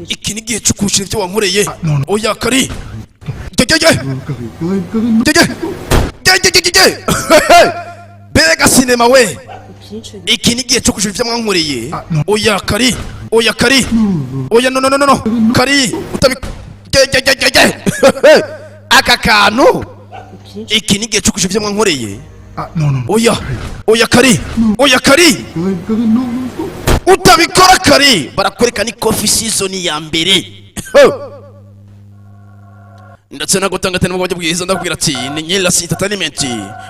iki ni igihe cyo kushira ibyo wankoreye. Oya kari bega sinema we, iki ni igihe cyo kushira ibyo mwankoreye. Oya kari oya no kari aka kantu, iki ni igihe cyo kushira ibyo mwankoreye. Oya kari utabikora kari, barakwereka ni Kofi season ya mbere. Ndetse no gutanga tene mu buryo bwiza ndakubwira ati ni Nyela Entertainment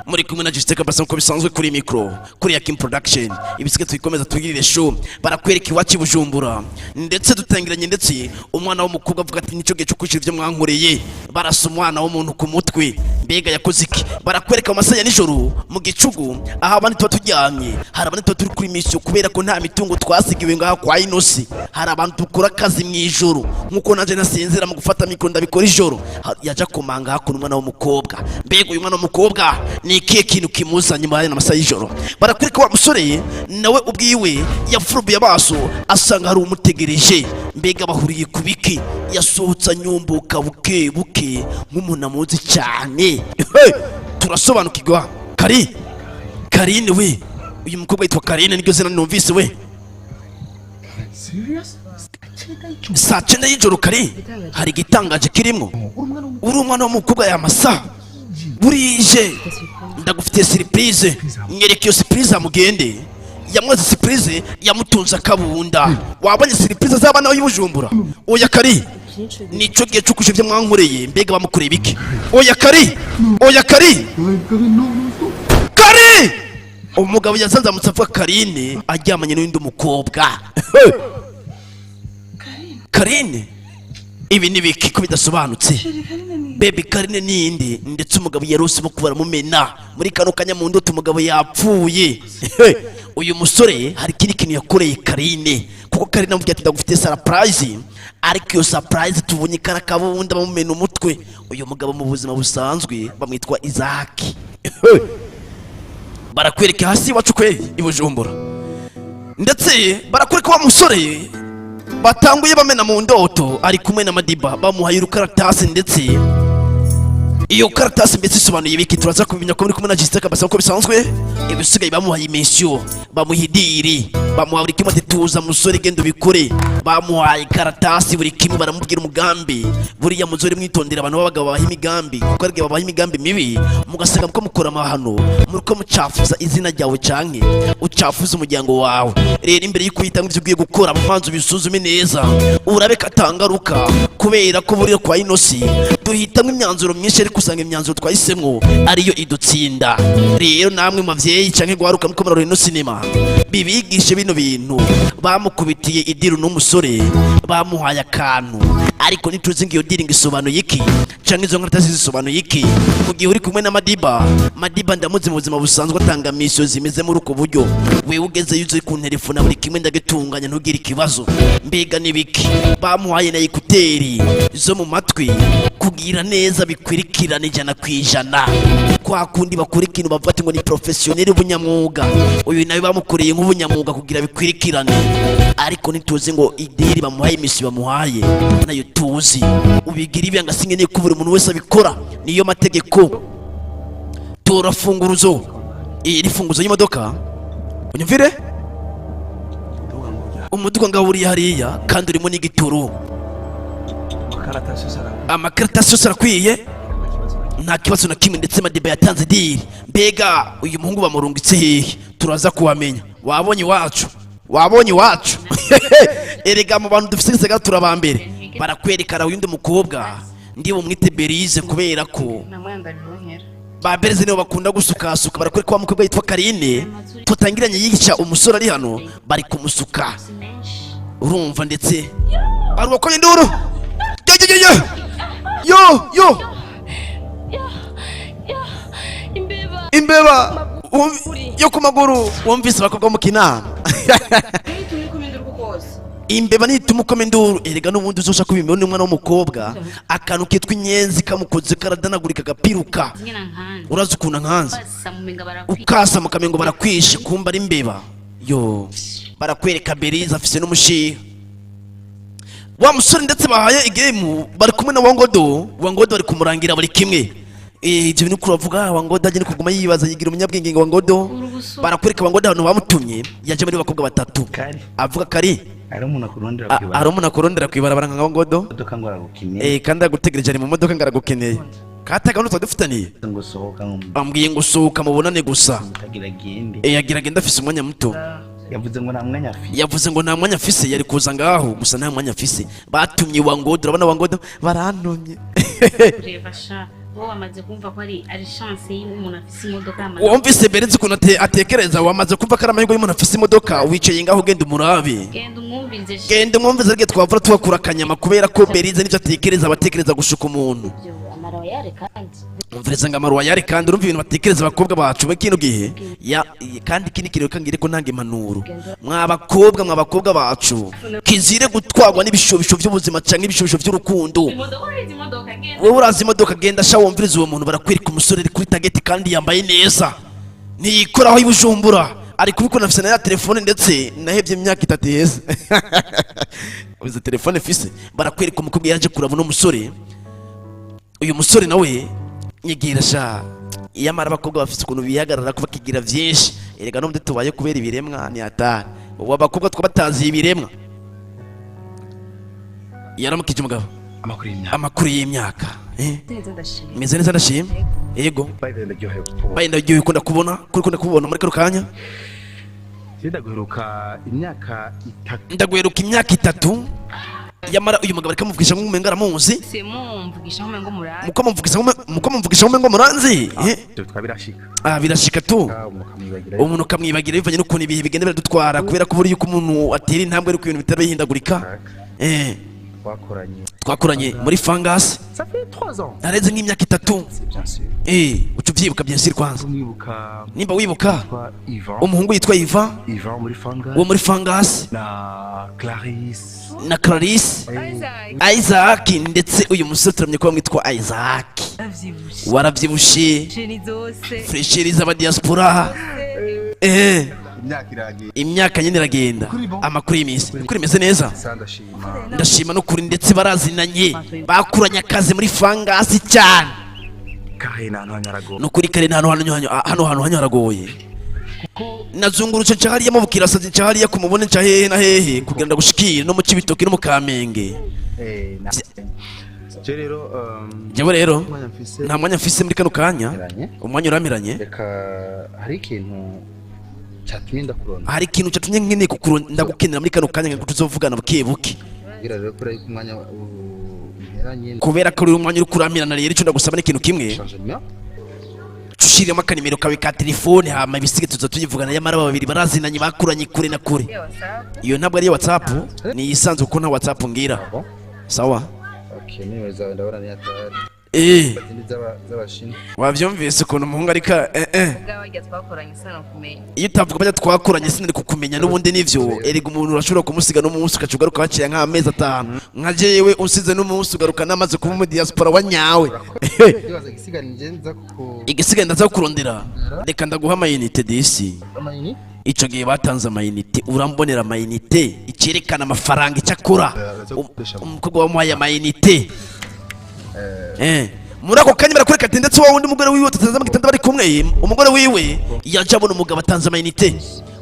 muri kumwe na Jisteka basa ko bisanzwe kuri micro kuri Yakim Production. Ibisike tuyikomeza tugirire show, barakwereka iwacu Bujumbura ndetse dutangiranye, ndetse umwana w'umukobwa avuga ati nico gihe cyo kwishira ibyo mwankoreye. Barasa umwana w'umuntu ku mutwe, mbega yakoze iki? Barakwereka amasaha ya nijoro mu gicugu, aha abandi tuba turyamye, hari abandi tuba turi kuri mission kubera ko nta mitungo twasigiwe ngaha kwa inosi. Hari abantu dukora akazi mu ijoro nkuko naje nasinzira mu gufata mikro ndabikora ijoro. Yaja kumanga hakuno umwana w'umukobwa, mbega uyu mwana w'umukobwa ni ikihe kintu kimuzanye mu masaha y'ijoro? Barakwereka wa musore nawe ubwiwe yafurubuye amaso asanga hari umutegereje, mbega bahuriye ku biki? Yasohotse nyumbuka buke buke nk'umuntu amuzi cyane. Turasobanukirwa Karine we, uyu mukobwa yitwa Karine, niryo zina numvise we. Saa 9 y'ijoro kari, hari igitangaje kirimo. Uri umwana w'umukobwa y'amasa burije, ndagufitiye surprise. Nyereka iyo surprise amugende, yamwaze surprise yamutunza akabunda. Wabonye surprise z'abana y'Ubujumbura? Oya kari, nico gihe cyo kushira ibyo mwankoreye, mbega bamukoreye biki? Oya kari umugabo yazanzamutse avuga Karine ajyamanye n'undi mukobwa. Karine, ibi ni biki ko bidasobanutse? Baby Karine ninde? Ndetse umugabo yarose mukubara mumena muri kano kanya mu ndoto umugabo yapfuye. Uyu musore hari kindi kintu yakoreye Karine, kuko Karine amubwiye ati ndagufite surprise, ariko iyo surprise tubonye karakabunda bamumena umutwe. Uyu mugabo mu buzima busanzwe bamwitwa Izaki. Barakwereka hasi iwacu kwe i Bujumbura, ndetse barakwereka wa musore batanguye bamena mu ndoto ari kumwe na Madiba, bamuhaye urukaratasi, ndetse iyo karatasi mbese isobanuye ibiki turaza kubimenya ko muri kumwe na Jisteka basa ko bisanzwe. Ibisigaye bamuhaye imisyo, bamuhidiri, bamuha buri kimwe tuza musore genda ubikore. Bamuhaye karatasi buri kimwe, baramubwira umugambi. Buriya muzore mwitondera abantu b'abagabo babaha imigambi, kuko arige babaha imigambi mibi mugasanga muko mukora amahano, muko mucafuza izina ryawe canke ucafuza umuryango wawe. Rero imbere y'uko yitanga ivyo ugiye gukora mpanzo bisuzume neza, urabe katangaruka, kubera ko buriya kwa inosi duhitamwe imyanzuro myinshi, ariko usanga imyanzuro twahisemwo ariyo idutsinda. Rero namwe mavyeyi canke gwaruka muko muraro ino sinema, bibigishe bino bintu. Bamukubitiye idiru n'umusore, bamuhaye akantu, ariko nituzi ngiyo diri ngisobanuye iki canke izo nkaratazi zisobanuye iki? Mu gihe uri kumwe na Madiba ndamuzi mu buzima busanzwe atanga mission zimeze muri uko buryo. Wewe ugeze yuze ku telefone buri kimwe ndagitunganya ntugire ikibazo. Mbega nibiki? Bamuhaye na ekuteri zo mu matwi kugira neza bikwirikirana 100%, kwa kundi bakora ikintu bavate ngo ni professionnel bunyamwuga. Uyu nawe bamukoreye nk'ubunyamwuga kugira bikwirikirane, ariko nituzi ngo idiri bamuhaye imisi bamuhaye nayo tuzi ubigira ibi angasinge ko buri muntu wese abikora, niyo mategeko. Turafunguruzo iri funguzo y'imodoka, unyumvire umuduga ngaburiye hariya kandi urimo n'igituru. Amakaratasi yose arakwiye, nta kibazo na kimwe, ndetse Madiba yatanze diri. Mbega uyu muhungu bamurungitse hehe? Turaza kuwamenya. Wabonye iwacu erega mu bantu dufise gisagara turabambere. Barakwerekana uyundi mukobwa ndi bumwite Berize, kubera ko Baberize nibo bakunda gusukasuka. Barakwereka wa mukobwa yitwa Karine, tutangiranye yigisha umusore ari hano, bari kumusuka, urumva, ndetse arubakoye induru. Yo imbeba yo ku maguru, wumvise bakobwa mu kinama. Imbeba nitumukomenda induru, erega n'ubundi uzosha kubimenya n'umwana w'umukobwa akantu kitwa inyenzi kamukoze karadanagurika gapiruka. Urazi ukuntu nkanze ukasa mukamengo barakwishe, kumba ari imbeba. Yo barakwereka Berize afise n'umushiha. wa musore ndetse bahaye igame bari kumwe na wangodo bari kumurangira bari kimwe ibyo bintu kuravuga wangodo agene kuguma yibaza yigira umunyabwenge ngo wangodo barakwereka wangodo hano bamutumye yaje muri bakobwa batatu avuga kari ari umuntu akurondera kwibarabara nka wangodo kandi agutegereje ari mu modoka ngaragukeneye kataga n'utwa dufitaniye ambwiye ngo sohoka mubonane gusa yagira agenda afise umwanya muto yavuze ngo nta mwanya afise yari kuza ngaho gusa nta mwanya afise batumye wangodo urabona wangodo barantumye wowe wamaze kumva ko ari chance y'umuntu afise imodoka wumvise beretse ukuntu atekereza wamaze kumva ko ari amahirwe y'umuntu afise imodoka wicaye ngaho ugenda umurabe genda umwumvize rege twavura tubakura akanyama kubera ko berize n'ibyo atekereza abatekereza gushuka umuntu umviriza ngo amaruwayari kandi urumva ibintu batekereza abakobwa bacu bakino gihe kandi ikindi kintu kangire ko ntanga impanuro mwabakobwa bacu kizire gutwagwa n'ibishobisho by'ubuzima cyangwa ibishobisho by'urukundo wowe urazi imodoka genda sha wumviriza uwo muntu barakwereka umusore ari kuri tageti kandi yambaye neza ntiyikoraho ibujumbura ari kubikora afise na ya telefone ndetse nahebye imyaka 3 heza uzi telefone fise barakwereka umukobwa yaje kuraba no musore uyu musore nawe nyigira sha iyamara abakobwa bafite ukuntu bihagarara kuba kigira byinshi erega no tubaye kubera ibiremwa ni atari ubu abakobwa twabatazi ibiremwa yaramukije umugabo amakuru y'imyaka meze neza ndashima yego baye ndagiye ukunda kubona muri kano kanya ndaguheruka imyaka 3 yamara uyu mugabo ariko muvugisha nk'umenga aramuzi muko mumvugisha nk'umenga muranzi birashika tu umuntu kamwibagira bivanye n'ukuntu ibihe bigenda biradutwara kubera ko buri yuko umuntu atera intambwe ari ku bintu bitari bihindagurika twakoranye muri fangasi nareze nk'imyaka 3 uca uvyibuka bien sûr kwanza nimba wibuka umuhungu yitwa Ivan wo muri fangasi na Clarisse Isaac ndetse uyu musore turamye ko bamwitwa Isaac waravyibushe fresheri z'aba diaspora imyaka nyine iragenda amakuru y'imisi kuri meze neza ndashima no kuri ndetse barazinanye bakuranye akazi muri fangasi cyane no kuri kare hano haragoye nazungurutse cyahariye mu bukirasazi cyahariye kumubone cyahehe na hehe kugira ngo gushikire no mu Cibitoke no mu Kamenge jewe rero nta mwanya mfise muri kano kanya umwanya uramiranye hari ikintu cyatumye nkeneye ndagukenera muri kano kanya ngo tuzovugana buke kubera ko uri umwanya uri kuramirana rero icyo ndagusaba n'ikintu kimwe tushiremo akanimero kawe ka telefone hama ibisige tuzatuyivugana yamara babiri barazinanye bakuranye kure na kure iyo ntabwo ari WhatsApp ni isanzwe ko nta WhatsApp ngira sawa wavyumvise ukuntu umuhungu arika iyo utavuga bajya twakoranye sinari kukumenya n'ubundi nivyo erega umuntu urashobora kumusiga n'umunsi ugacugaruka haciye nk'amezi 5 nka jewe unsize n'umunsi ugaruka namaze kuba mu diaspora wa nyawe igisigaye ndaza kurondera reka ndaguha amayinite disi ico gihe batanze amayinite urambonera amayinite icyerekana amafaranga icyakora umukobwa wamuhaye amayinite muri ako kanya barakwereka ati ndetse wowe undi mugore wiwe tutaza mu gitanda bari kumwe umugore wiwe yaje abona umugabo atanze amayinite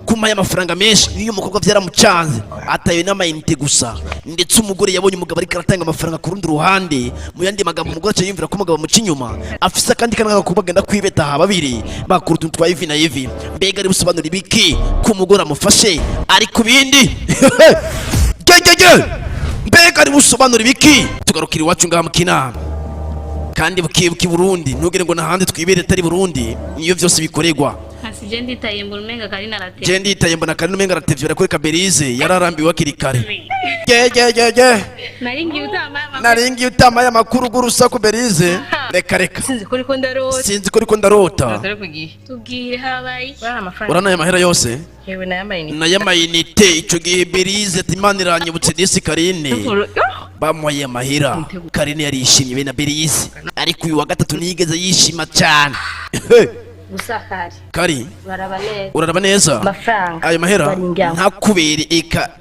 kumaye amafaranga menshi niyo umukobwa byaramucanze ataye n'amayinite gusa ndetse umugore yabonye umugabo ari karatanga amafaranga ku rundi ruhande mu yandi magambo umugore cyo yumvira ko umugabo muca inyuma afise kandi kana gakobwa genda kwibeta ha babiri bakuru tuntu twa Ivi na Ivi mbega ari busobanura ibiki ku mugore amufashe ari kubindi mbega ari busobanura ibiki tugarukira iwacu ngaha mu Kinama kandi bukibuki Burundi ntugire ngo nahandi twibere atari Burundi niyo byose bikoregwa je nditaye mbona umenga kari naratevye je nditaye mbona kari umenga naratevye barakoreka Berize yararambiwe akiri kare naringi utama ya makuru gurusa ku Berize reka sinzi ko riko ndarota tugiye habaye urana ya mahera yose yewe na yamayinite ico gihe Berize Imana iranyibutse disi Karine bamuhaye amahera Karine yarishimye be na Berize ariko uyu wa gatatu nigeze yishima cyane kari uraraba neza ayo mahera ntakubere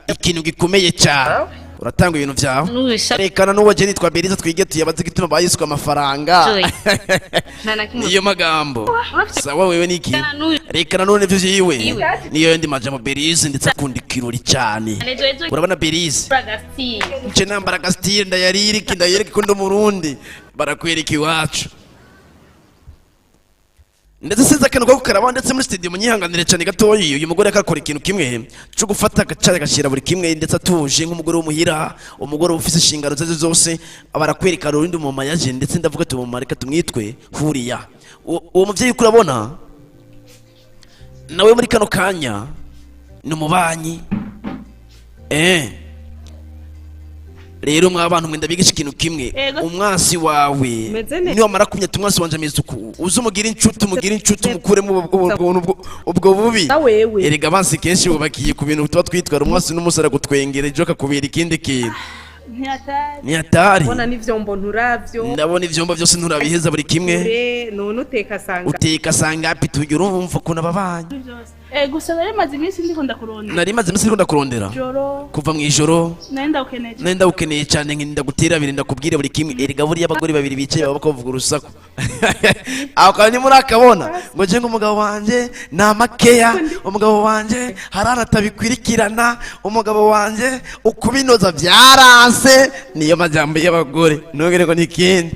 ikintu gikomeye cyane uratanga ibintu vyawe Nubisha. rekana n'uwo je nitwa Beriza twige tuyabaze gituma bayiswe amafaranga Joy. Nana kimwe. iyo magambo sawa wewe niki Rekana n'uyu. rekana none vyo yiwe Iwe. niyo ndi majambo Beriza ndetse akunda ikirori cyane urabona Beriza Bragasti. nce nambara gastire ndayarike ndayereke ko ndo murundi barakwereka iwacu ndetse sinzi akantu ko kukaraba ndetse muri studio munyihanganire cyane gatoyi uyu mugore akakora ikintu kimwe cyo gufata agacari agashira buri kimwe ndetse atuje nk'umugore w'umuhira umugore ufise inshingano ze zose barakwereka rundi mu mayaje ndetse ndavuga ati mu mareka tumwitwe huriya uwo muvyeyi kurabona nawe muri kano kanya ni umubanyi rero mw'abantu mwenda bigisha ikintu kimwe umwasi wawe niyo amara kumyata umwasi wanje ameze uku uzi umugira inshuti umukuremo ubwo bubi erega abansi kenshi bubakiye ku bintu tuba twitwara umwasi n'umusara gutwengera ejo akakubera ikindi kintu ntiyatari ndabona ivyombo byose nturabiheza buri kimwe none uteka sanga api tugira urumva ukuntu ababanyi gusa nari maze iminsi ndiko ndakurondera kuva mu ijoro nenda ukeneye cyane nkinda gutera abiri ndakubwira buri kimwe erega buriya abagore babiri bicaye baba bavuga urusaku aho kandi muri akabona ngo je umugabo wanje na makeya umugabo wanje harana tabikwirikirana umugabo wanje ukubinoza byaranse niyo majambo y'abagore nogere ko nikindi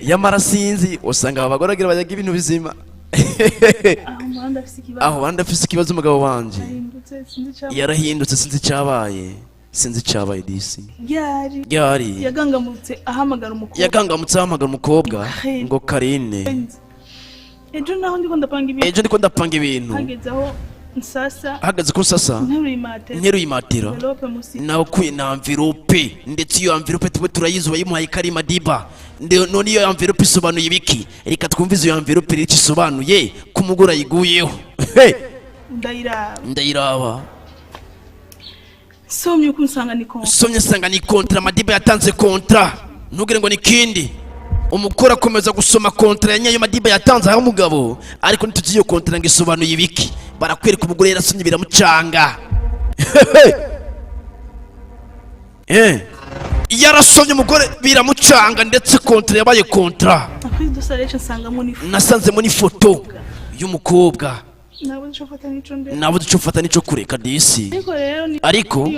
yamara sinzi usanga abagore bagira bayaga ibintu bizima aho wanda afise ikibazo umugabo wanje yarahindutse sinzi cyabaye disi ryari yagangamutse ahamagara umukobwa ngo Karine ejo naho ndiko ndapanga ibintu hagaze ko sasa nteruye imatira nawe kuye na envelope ndetse iyo envelope twe turayizuba yimuhaye Karima Diba none iyo envelope isobanuye ibiki reka twumvize iyo envelope riki isobanuye kumugura yiguyeho ndayiraba somye sanga ni kontra Madiba yatanze kontra ntugire ngo nikindi umukora akomeza gusoma kontra ya nyayo Madiba yatanze aho umugabo ariko ntituzi iyo kontra ngo isobanuye ibiki barakwereka umugore yarasomye biramucanga yarasomye umugore biramucanga ndetse kontra yabaye kontra nasanzemo n'ifoto y'umukobwa nabo ducufata nico kureka disi ariko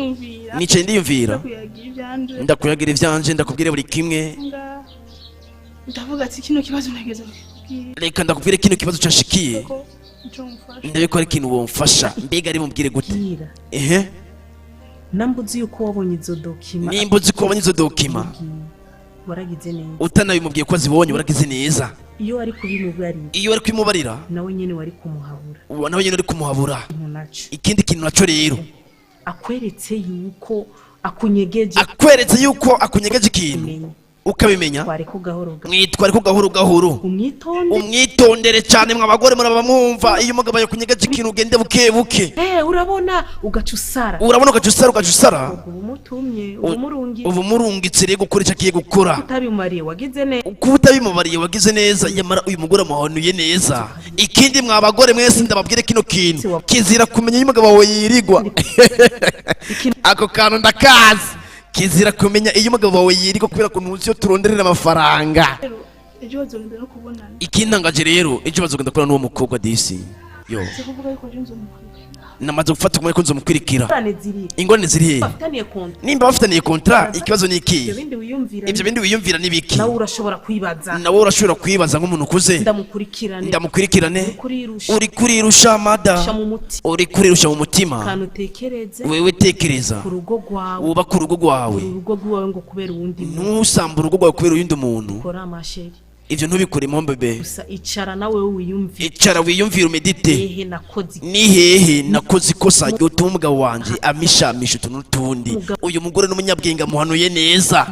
nicaye ndiyumvira ndakuyagira ivyanje ndakubwire buri kimwe ndavuga ati kino kibazo nageze reka ndakubwire kino kibazo cyashikiye ndabiko ari kintu womfasha mbega ari mubwire gute nambuzi yuko wabonye izo dokima nimbuzi ko wabonye izo dokima waragize neza utanabimubwiye ko azibonye waragize neza iyo ari kubimubarira nawe nyene wari kumuhabura ikindi kintu naco rero akweretse yuko akunyegeje ikintu ukabimenya mwitware ko gahoro umwitondere cyane mw'abagore muraba mwumva iyo umugabo yakunyegeje ikintu ugende buke urabona ugaca usara ubu murungitse rero gukora icyo agiye gukora kuba utabimubariye wagize neza yamara uyu mugore amuhanuye neza ikindi mw'abagore mwese ndababwire kino kintu kizira kumenya iyo umugabo wawe yirigwa ako kantu ndakazi kizira kumenya iyo umugabo wawe yirigwa kubera ko ntuzi yo turonderera amafaranga ikintangaje rero ejo bazogenda kubona n'uwo mukobwa disi namaze gufata umwe ko nzomukwirikira ingone ziri he nimba bafitaniye kontra ikibazo ni iki ibyo bindi wiyumvira nibiki nawe urashobora kwibaza nk'umuntu ukuze ndamukurikirane uri kurirusha mada uri kurirusha mu mutima wewe tekereza wuba ku rugo rwawe ntusamba urugo rwawe kubera uyundi muntu ivyo ntubikore impombe gusa icara nawe wiyumvira umedite ni hehe nakoze ikosa ryotuma umugabo wanje amishamisha utuntu n'utundi uyu mugore n'umunyabwenge amuhanuye neza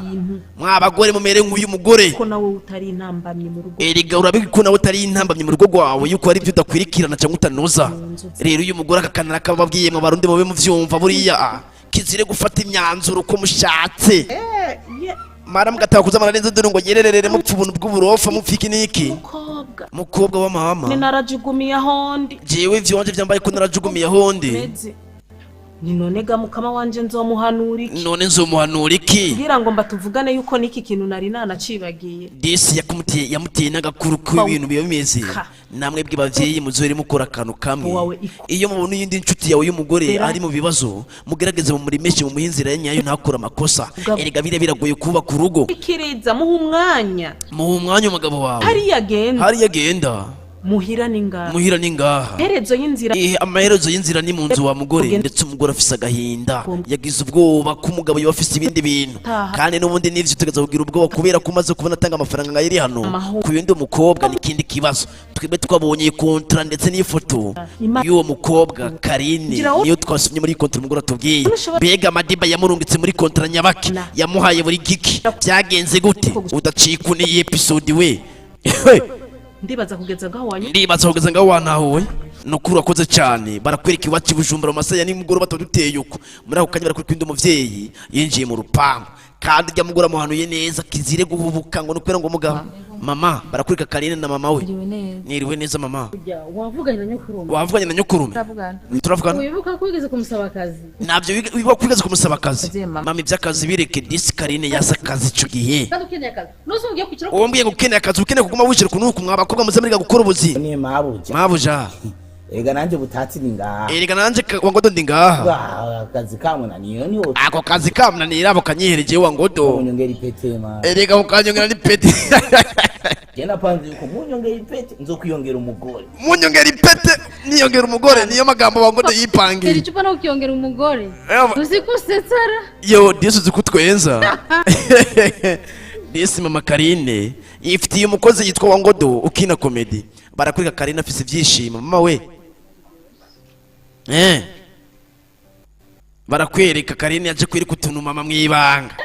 mw'abagore mumere nk'uyu mugore ko nawe utari intambamye mu rugo erega urabika ko nawe utari intambamye mu rugo rwawe yuko hari ibyo udakwirikirana cyangwa utanoza rero uyu mugore akakanara kababwiye mu barundi babe muvyumva buriya kizire gufata imyanzuro ko mushatse mara mugataha kuza mararenze dore ngo yererere mupfa ubuntu bw'uburofa mupfiki niki mukobwa wa mama ni narajugumiye ahondi jewe vyonje vyambaye ko narajugumiye ahondi ni none ga mukama wanje nzomuhanura iki none nzomuhanura iki kugira ngo mbatuvugane yuko niki kintu nari nanacibagiye disi yamutiye n'agakuru k'ibintu biba bimeze namwe bw'abavyeyi muzore mukora akantu kamwe iyo mubona iyindi nshuti yawe y'umugore ari mu bibazo mugerageze mu muri meshi mu muhinzira yanyayo ntakora amakosa erega biragoye kuba ku rugo ikiriza muha umwanya umugabo wawe hari yagenda muhira ningaha herezo y'inzira amaherezo y'inzira ni mu nzu wa mugore ndetse umugore afise agahinda yagize ubwoba ko umugabo yoba afise ibindi bintu kandi n'ubundi n'ivyo utagaza kugira ubwoba kubera ko umaze kubona atanga amafaranga ngayiri hano ku bindi umukobwa n'ikindi kibazo twebwe twabonye kontra ndetse n'ifoto y'uwo mukobwa Karine niyo twasomye muri kontra umugore atubwiye mbega amadiba yamurungitse muri kontra nyabaki yamuhaye buri giki byagenze gute udacika ni episode we ndibaza kugeza ngaho wantahuwe nukuri urakoze cyane barakwereka iwacu Bujumbura amasaya nimugoroba bataduteye uko muri ako kanya barakwereka indi umuvyeyi yinjiye mu rupangu kandi jya mugora muhanuye neza kizire guhubuka ngo nukwera ngo mugabo mama barakwereka Karine na mama we niriwe neza mama wavuganye na nyokurume turavugana wibuka kwigeze kumusaba akazi nabyo wibuka kwigeze kumusaba akazi mama iby'akazi bireke disi Karine yasa akazi ico gihe umbwiye ngo ukeneye akazi ukeneye kuguma wishira kunuko mwabakobwa muzamiriga gukora ubuzi ni mabuja Erega nanje butatsi ningaha. Erega nanje wangodo ndingaha. Akazi kamwe na niyo ni wote. Ako kazi kamwe na nirabo kanyihereje wangodo. Munyongera ipete ma. Erega ukanyongera n'ipete. Jena panze yuko munyongera ipete nzokwiyongera umugore. Munyongera ipete niyongera umugore niyo magambo wangodo yipangiye. Eri chupa no ukiyongera umugore. Uzikusetsara. Yo Yesu zikutwenza. Desi mama Karine yifitiye umukozi yitwa Wangodo ukina comedy. Barakurika Karine afise ivyishimo mama we. Barakwereka Karine yaje kwereka utuntu mama mwibanga.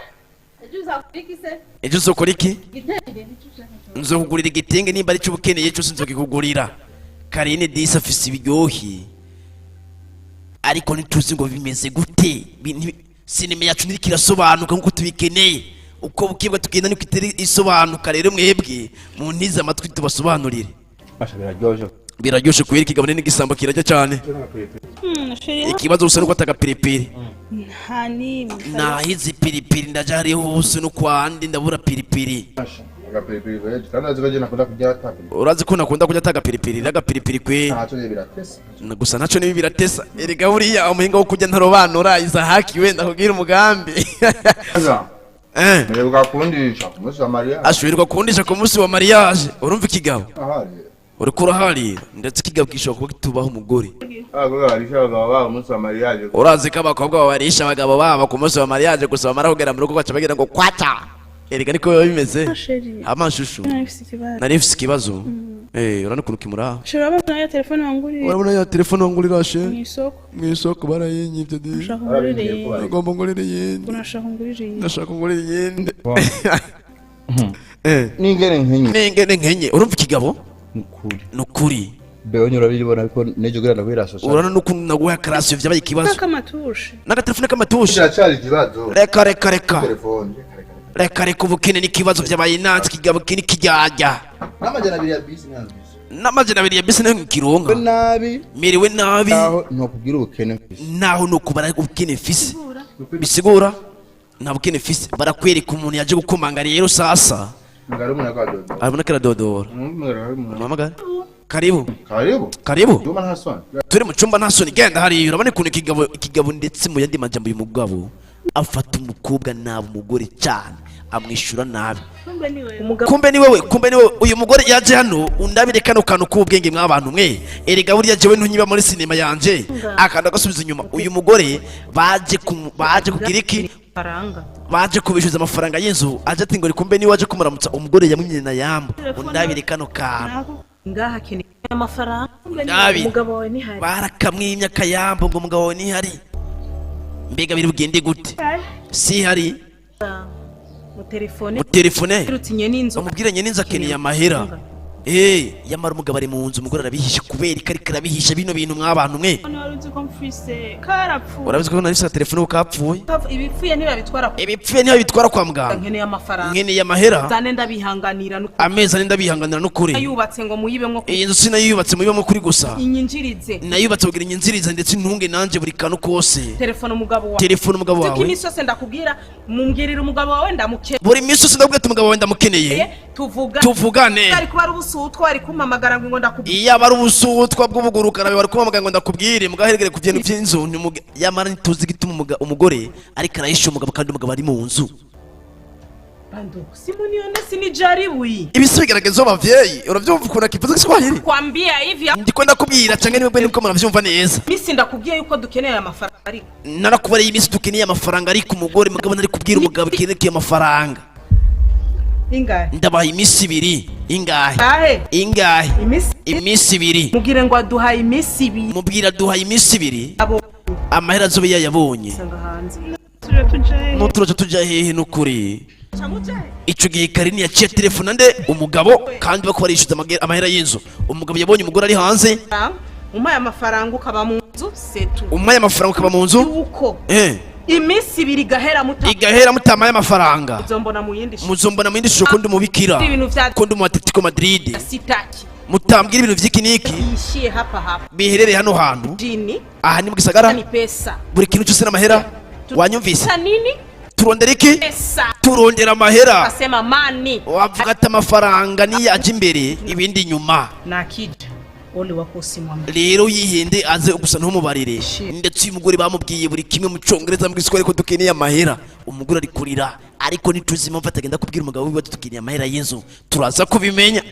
Ejo uzokora iki? Nzokugurira igitenge nimba ari cyo ukeneye cyose nzokikugurira. Karine disi afise ibiryohi. Ariko ntituzi ngo bimeze gute. Sinema yacu ntirikirasobanuka nkuko tubikeneye. Uko bukibwa tugenda niko itari isobanuka rero mwebwe mu ntiza amatwi tubasobanurire. Biraryoshe kwera ikigabane n'igisamba kirajya cyane. Ikibazo gusa nuko atagapiripiri. Nahize piripiri ndajari hose no kwandi ndabura piripiri. Urazi ko nakunda kujya atagapiripiri n'agapiripiri kwe. Gusa naco nibi biratesa. Erega buriya umuhinga wo kujya ntarobanura izahaki wenda kugira umugambi. Mwibuka kundisha ku munsi wa mariage. Ashwirirwa kundisha ku munsi wa mariage. Urumva ikigabo? Uriko urahari ndetse ikigabo gishobora kuba kitubaho umugore. Abagabo barisha abagabo babo umunsi wa mariage. Urazi ko abakobwa babarisha abagabo babo ku munsi wa mariage gusa bamara kugera mu rugo baca bagira ngo kwata. Erega niko biba bimeze. Amashusho. Narifise ikibazo. Urana kuntu kimura. Urabona ya telefone wangurira. Urabona ya telefone wangurira she? Mwisoko barayinyivye de. Ngomba ngurire yende. Nashaka ngurire yende. Ningere nkenye. Urumva ikigabo? Nukuri. Beho nyura biribona ko nejo gira ndakwirasha. Urana nukuntu naguha karasyo vyabaye ikibazo. Kamatushe. Naga telefone kamatushe. Kiracari ikibazo. Reka. Telefone. Reka ubukene n'ikibazo vyabaye natwe kigabo kini kijyaja. N'amajana abiri ya bisi nyanzo. N'amajana abiri ya bisi nkironka. Nabi. Miriwe nabi. Naho no kugira ubukene. Naho no kubara ubukene fisi. Bisigura nta bukene fisi barakwereka umuntu yaje gukomanga rero sasa. Ngari umuntu akadodo. Arabona kera dodora. Mama Karibu. Duma ntasoni. Turi mu cyumba ntasoni genda hari urabone kuntu ikigabo ndetse mu yandi majambo y'umugabo afata umukobwa nabo umugore cyane amwishura nabi. Kumbe ni wewe uyu mugore yaje hano undabire kano kantu k'ubwenge mw'abantu mwe. Erega buriya jewe ntunyiba muri sinema yanje akanda gasubiza inyuma. Uyu mugore baje kugira iki? Baje kubishuza amafaranga y'inzu aje ati ngo kumbe ni waje kumuramutsa umugore yamwinye na yamba undabire kano kantu. Ngaha keneye amafaranga umugabo wawe ni hari. Barakamwimya kayambo ngo umugabo wawe ni hari. Mbega biri bugende gute? Si hari. Mu telefone. Umubwiranye n'inzu akeneye amahera. yamara umugabo ari mu nzu umugore arabihisha kubera ikari karabihisha bino bintu mwabantu mwe. None waruzi ko mfise karapfuye. Urabizi ko nari sa telefone ko kapfuye. Ibipfuye ntibabitwara. Ibipfuye ntibabitwara kwa muganga. Nkeneye amafaranga. Nkeneye amahera. Zane ndabihanganira n'ukuri. Ameza ndabihanganira n'ukuri. Yubatse ngo muyibemwo. Iyi nzu sinayubatse muyibemwo kuri gusa. Inyinjirize. Nayubatse kugira inyinzirize ndetse ntunge nanje buri kantu kose. Telefone umugabo wawe. Telefone umugabo wawe. Tukimi sose ndakubwira mumbwirira umugabo wawe ndamukeneye. Buri minsi sose ndakubwira umugabo wawe ndamukeneye. Tuvugane. Ari kuba ubusutwa ari kumamagara ngo ndakubwira. Iya bari ubusutwa bw'ubugurukana bari kumamagara ngo ndakubwire mugaheregere ku bintu by'inzu yamara ntituzi gituma umugore ariko arayisha umugabo kandi umugabo ari mu nzu. Bando simunione sinijaribu. Ibisi bigaragaza abavyeyi uravyumva ukuntu kivuze Kiswahili. Kwambia hivi ndikwenda kubwira canke niwe niko muravyumva neza. Misi ndakubwiye yuko dukeneye amafaranga ariko. Narakubariye imisi dukeneye amafaranga ariko umugore mugabo nari kubwira umugabo keneye amafaranga. Ingahe? Ndabaye imisi 2. Ingahe? Imisi 2. Mugire ngo aduhaye imisi 2. Mubwira duhaye imisi 2. Amahera zobe yayabonye. Nuturaje tuja hehe nukuri. Ico gihe Karini yaciye telefone nde umugabo kandi bako barishuza amahera y'inzu. Umugabo yabonye umugore ari hanze. Umaye amafaranga ukaba mu nzu setu. Umaye amafaranga ukaba mu nzu? Uko. Imisi 2 igahera mutamaye amafaranga. Muzombona mu yindi shusho kundi mubikira. Kundi mu Atletico Madrid. Sitaki. Mutambwira ibintu vy'ikiniki. Yishiye hapa. Biherereye hano hantu. Jini. Aha ni mu gisagara. Ni pesa. Buri kintu cyose n'amahera. Wanyumvise? Nini? Turondera iki? Pesa. Turondera amahera. Asema mani. Wavuga ati amafaranga ni yaje imbere ibindi nyuma. Nakija. Ole wako simwambe. Rero yihende aze ugusa ntumubarire. Ndetse uyu mugore bamubwiye buri kimwe mu Congereza mu Giswahili ko dukeneye amahera. Umugore ari kurira ariko nituzima mfata genda kubwira umugabo wiwe tukeneye amahera y'inzu. Turaza kubimenya.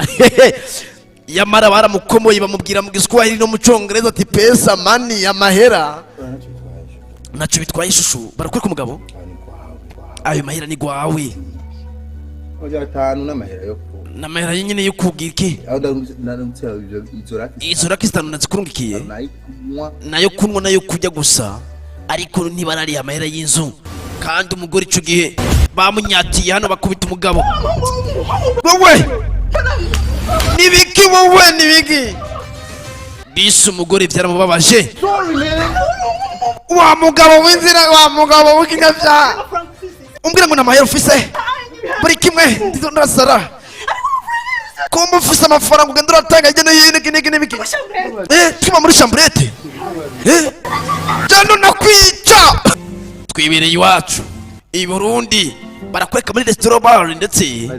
Yamara baramukomoye bamubwira mu Giswahili no mu Congereza ati pesa mani amahera. Naco bitwaye ishusho barakwereka umugabo. Ayo mahera ni gwawe. Oja 5 n'amahera yo namahera nyine yo kugira iki? Izo raki zitanu nazikurungikiye nayo kunwa nayo kujya gusa ariko ntibarari amahera y'inzu kandi umugore ico gihe bamunyatiye hano bakubita umugabo. Wowe nibiki wowe nibiki bisu umugore byaramubabaje. Wa mugabo w'inzira wa mugabo w'ikigavya umbwira ngo namahera ufise buri kimwe ndasara Kombo ufise amafaranga ugenda uratanga igene y'iniki tuma muri chambrette jano nakwica twibereye iwacu i Burundi barakweka muri restaurant bar ndetse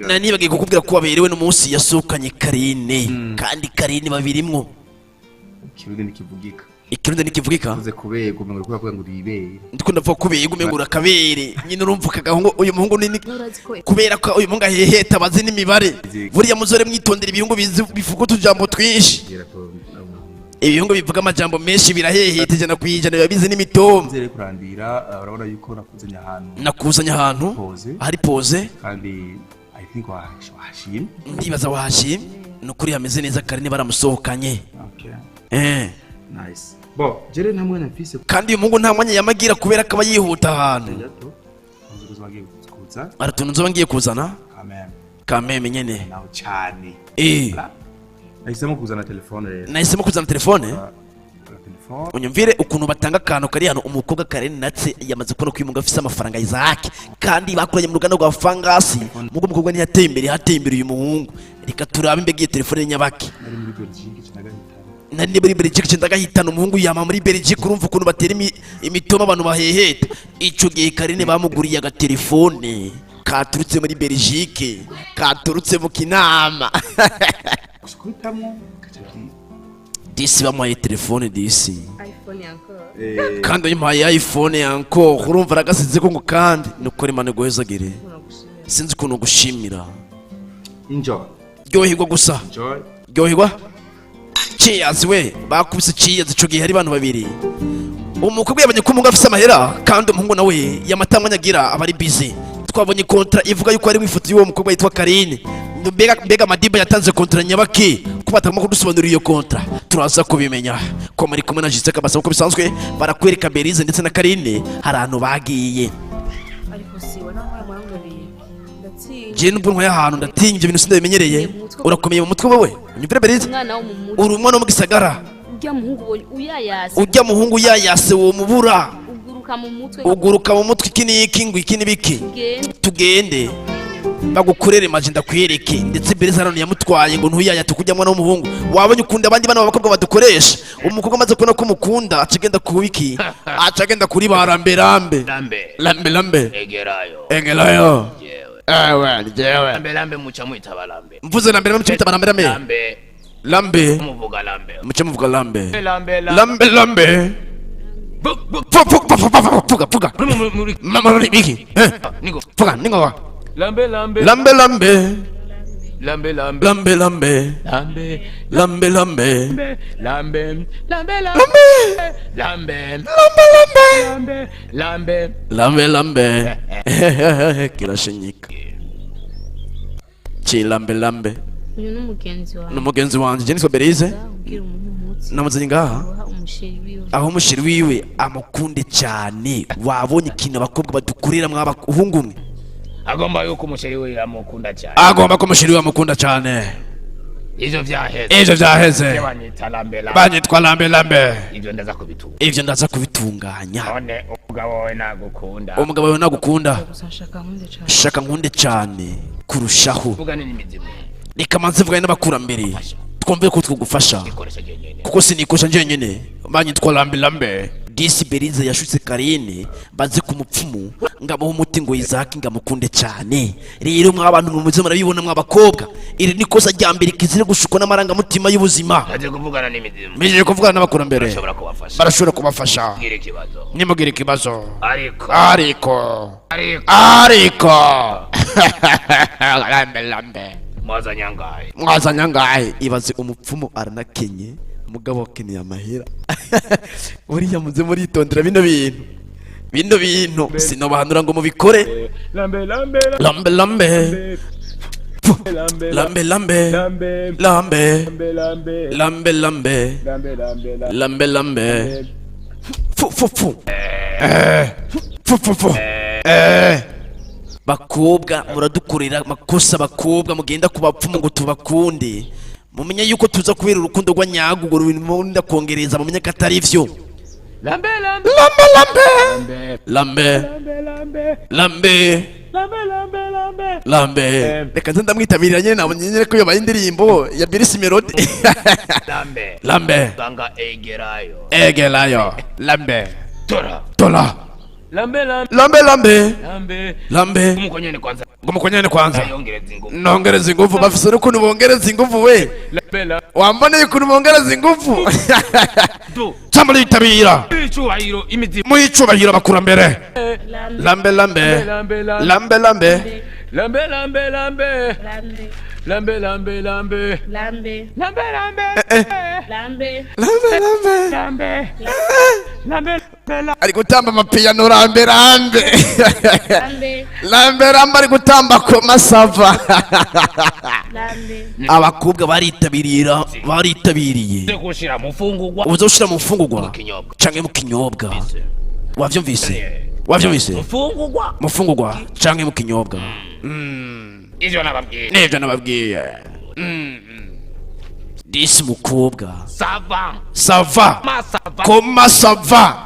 nanibagiye kukubwira ko waberewe n'umunsi yasukanye Karine kandi Karine babirimwo ikirundi nikivugika uze kubego ngo kuvuga ngo ribere ndiko ndavuga kubego umengura kabere nyine urumva kagahungu uyu muhungu nini kubera ko uyu muhungu aheheta bazi n'imibare buriya muzore mwitondera ibihungu bivuga utujambo twinshi ibihungu bivuga amajambo menshi biraheheta ijana kwijana bibabizi n'imitombo nzere kurandira urabona yuko nakuzanya ahantu hari pose kandi I think wahashimye ndibaza wahashimye nukuri hameze neza Karine baramusohokanye nice bo jere nta mwana mfise kandi uyu mungu nta mwanya yamagira kubera akaba yihuta ahantu aratuntu nzobangiye kuzana kameme nyene naho cyane nahisemo kuzana telefone unyumvire ukuntu batanga akantu kari hano umukobwa Karine natse yamaze kubona ko uyu mungu afise amafaranga Isaac kandi bakoranye mu ruganda rwa Fangasi mugo umukobwa ni yateye imbere uyu muhungu reka turabe imbegiye telefone nyabaki nari muri Belgique ndagahitana umuhungu yama muri Belgique urumva ukuntu batera imitoma abantu baheheta ico gihe Karine bamuguriye agatelefone katurutse muri Belgique katurutse mu Kinama disi bamuhaye telefone disi iPhone encore kandi uyimuhaye iPhone encore urumva aragasize ko ngo kandi nukore mane guhezagire sinzi ukuntu gushimira enjoy ryohirwa gusa ryohirwa cheers we bakubise cheers ico gihe hari abantu babiri umukobwa yabonye ko umungu afise amahera kandi umuhungu nawe yamatamwe nyagira abari busy twabonye kontra ivuga yuko ari mwifoto y'uwo mukobwa yitwa Karine mbega Madiba yatanze kontra nyabaki kubatagomba kudusobanurira iyo kontra turaza kubimenya ko muri kumwe na Jessica basaba ko bisanzwe barakwereka Berize ndetse na Karine hari ahantu bagiye ariko siwe naho mwangabiye ndatsinya je n'ubwo y'ahantu ndatinya ibyo bintu sindabimenyereye urakomeye mu mutwe wowe unyumvire Berize uri umwana wo mu gisagara ujya muhungu yayase wo mubura uguruka mu mutwe iki n'iki ngo iki n'ibiki tugende bagukorere maje ndakwereke ndetse Berize hano yamutwaye ngo ntuyaya tukujyamwa no muhungu wabonye ukunda abandi bana babakobwa badukoresha umukobwa amaze kubona ko mukunda acagenda kubiki acagenda kuri barambe lambe egerayo ewe jewe lambe mucha muita balambe mvuze lambe mucha muita balambe lambe mucha muvuga lambe fuga mama biki fuga ningo lambe kirashinyika lambe uyu n'umugenzi wanje je nitwa Berize namuzanye ngaha aho umushiri wiwe amukunde cyane wabonye ikintu abakobwa badukurira mw'abahungu mwe agomba yuko umushiri we amukunda cyane agomba ko umushiri we amukunda cyane ivyo vyaheze banyitwa lambe ivyo ndaza kubitunganya none umugabo wawe nagukunda shaka nkunde cyane kurushaho reka manze vugane n'abakurambere twumve ko twugufasha kuko sinikosha njenyene banyitwa lambe disi Berize yashutse Karine baze ku mupfumu ngamuha umuti ngo Isaac ngamukunde cyane rero mw'abantu mumuze murabibona mw'abakobwa iri nikosa rya mbere kizire gushukwa n'amaranga mutima y'ubuzima meje kuvugana n'abakurambere barashobora kubafasha nimugire ikibazo ariko lambe mwazanyangaye ibaze umupfumu aranakenye umugabo wakeneye amahera uriya muze muritondera bino bintu sinobahanura ngo mubikore lambe bakobwa muradukorera makosa bakobwa mugenda kubapfumu ngo tubakunde mumenye yuko tuza kubera urukundo rwa nyago ngo rubinda kongereza mumenye ko atari ivyo lambe reka nze ndamwitabirira nyene nabo nyene ko yobaye indirimbo ya Birisi Melody lambe banga egerayo lambe tola lambe umukonyene kwanza nongereza ingufu bafise n'ukuntu bongereza ingufu we wamboneye ukuntu bongereza ingufu cyamuri itabira muicubahiro bakurambere lambe ari gutamba amapiyano lambe ari gutamba ko masava abakobwa baritabiriye uzoshira mu fungurwa canke mu kinyobwa wavyumvise mu fungurwa canke mu kinyobwa ivyo nababwiye disi mukobwa sava koma sava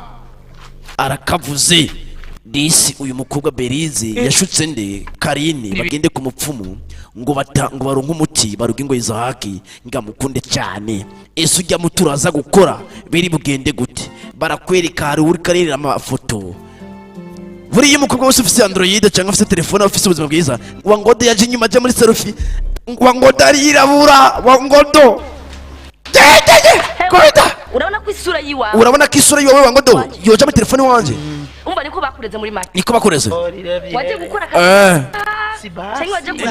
arakavuze disi uyu mukobwa Berize yashutse nde Karine bagende ku mupfumu ngo baronke umuti baruge ngo Isaac ngamukunde cyane ese ujya muturaza gukora biri bugende gute barakwereka hari uri Karine amafoto buriya umukobwa wese ufise Android cyangwa ufise telefone ufise ubuzima bwiza wangodo yaje nyuma aje muri selfie wangodo arirabura wangodo Koita urabona ko isura yiwawe wangodo yoja muri telefone wanje umva niko bakureze muri make niko bakureze waje gukora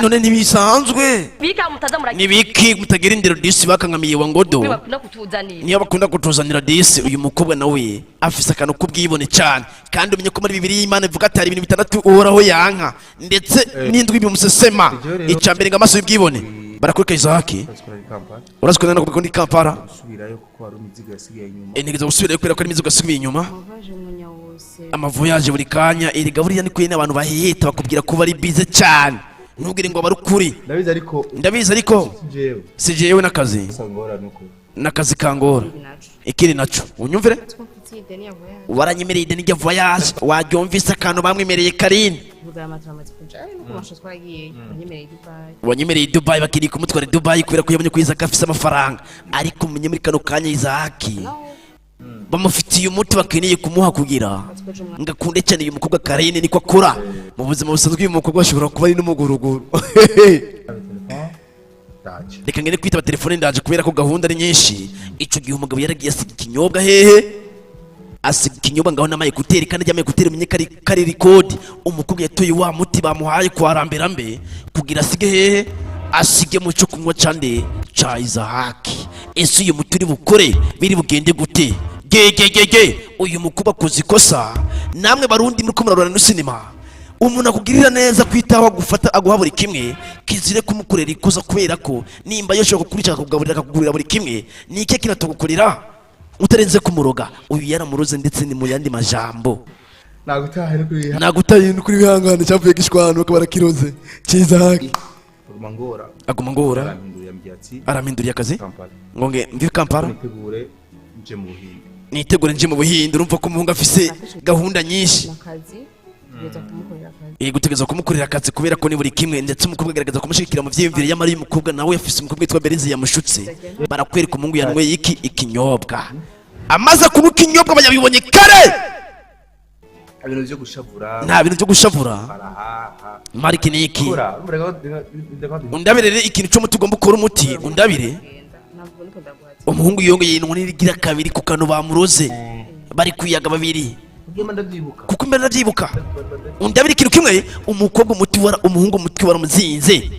none nibisanzwe bika mutaza muraki nibiki mutagira indero disi bakangamiye wangodo niyo bakunda kutuzanira disi uyu mukobwa nawe afise akantu kubwibone cyane kandi umenye ko muri Bibiliya Imana ivuga ati hari ibintu bitandatu uhoraho yanka ndetse n'indwi bimusesema icambere ngamaso y'ubwibone barakureka Isaac urazikona no kundi Kampala enigeza gusubira kwera ko imizigo asubiye inyuma amavoyage buri kanya erega buriya ni kwene abantu baheheta bakubwira ko bari bize cyane ntubwire ngo barukuri ndabizi ariko si jewe n'akazi kangora ikiri naco unyumvire waranyemereye ideni rya voyage waryumvise akantu bamwemereye Karine wanyemereye Dubai bakiri kumutwara Dubai kubera ko yabonye ko Isaac afise amafaranga ariko umenye muri kano kanya Isaac bamufitiye umuti bakeneye kumuha kugira ngakunde cyane uyu mukobwa Karine niko akora mu buzima busanzwe uyu mukobwa ashobora kuba ari n'umuguruguru reka ngene kwitaba telefone ndaje kubera ko gahunda ari nyinshi ico gihe umugabo yaragiye asiga ikinyobwa hehe asiga ikinyobwa ngaho n'amaye kuteri kandi ryamaye kuteri umenye kari record umukobwa yatoye wa muti bamuhaye kwa ramberambe kugira asige hehe asige mu cyo kunywa cande ca Isaac ese uyu muti uri bukore biri bugende gute gege uyu mukobwa koze ikosa namwe barundi muri kumurarana n'usinema umuntu akugirira neza kwitaho gufata aguha buri kimwe kizire kumukorera ikosa kubera ko nimba yoshobora kukurikira kugaburira akakugurira buri kimwe nike kinatugukorera utarenze kumuroga uyu yaramuroze ndetse ni mu yandi majambo nagutaye kuri bihangane cyavuye gishwano akabara kiroze Isaac aguma ngora araminduriye akazi ngonge mvi Kampala nitegure nje mu Buhinde urumva ko umuhungu afise gahunda nyinshi gutegeza kumukorera akazi kubera ko ni buri kimwe ndetse umukobwa agaragaza kumushikira mu vyiyumvire y'amari y'umukobwa nawe yafise umukobwa witwa Berize yamushutse barakwereka umuhungu yanwe ikinyobwa amaze kunywa ikinyobwa bayabibonye kare nta bintu byo gushavura marike niki undabire ikintu cyo mutugomba ukora umuti undabire umuhungu yongeye inwanigira kabiri ku kantu bamuroze bari kuyaga babiri kuko mbere ndavyibuka undabire ikintu kimwe umukobwa umuti wara umuhungu umuti waramuzinze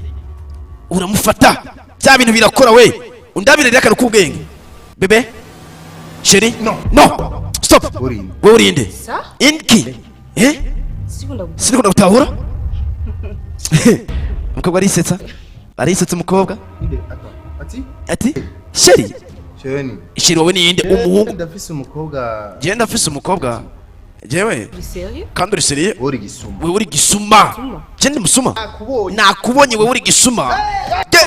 uramufata bya bintu birakora we undabire reka n'ukubwenge bebe chérie no stop wewe urinde inki sikunda gutahura umukobwa arisetsa umukobwa ati chérie wowe niyinde umuhungu genda afise umukobwa jewe kandi uri seriye wewe uri gisuma genda musuma nakubonye wewe uri gisuma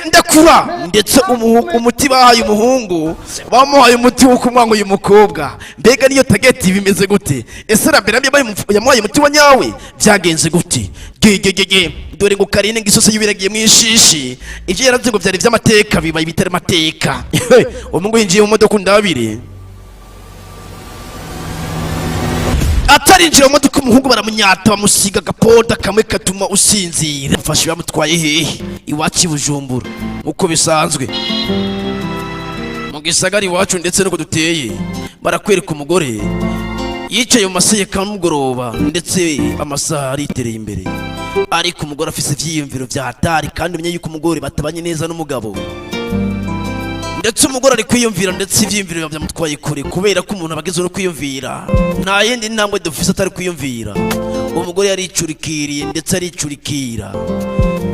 ndakura ndetse umuti bahaye umuhungu bamuhaye umuti wo kumwanga uyu mukobwa mbega niyo tageti bimeze gute ese ramberambe yamuhaye umuti wa nyawe byagenze gute gege dore ngo Karine ngisose yibiragiye mwishishi ivyo yaravye ngo byari by'amateka bibaye bitari amateka umungu yinjiye mu modoka ndabire atarinjira mu modoka umuhungu baramunyata bamusiga gapoda kamwe katuma usinzira fashe bamutwaye hehe iwacu Bujumbura uko bisanzwe mu gisagari iwacu ndetse no kuduteye barakwereka umugore yicaye mu masaha kamugoroba ndetse amasaha aritereye imbere ariko umugore afise ivyiyumviro vya hatari kandi umenye yuko umugore batabanye neza n'umugabo ndetse umugore ari kwiyumvira ndetse ivyiyumviro byamutwaye kure kubera ko umuntu abageze no kwiyumvira nta yindi ntambwe dufise atari kwiyumvira umugore yaricurikiriye ndetse aricurikira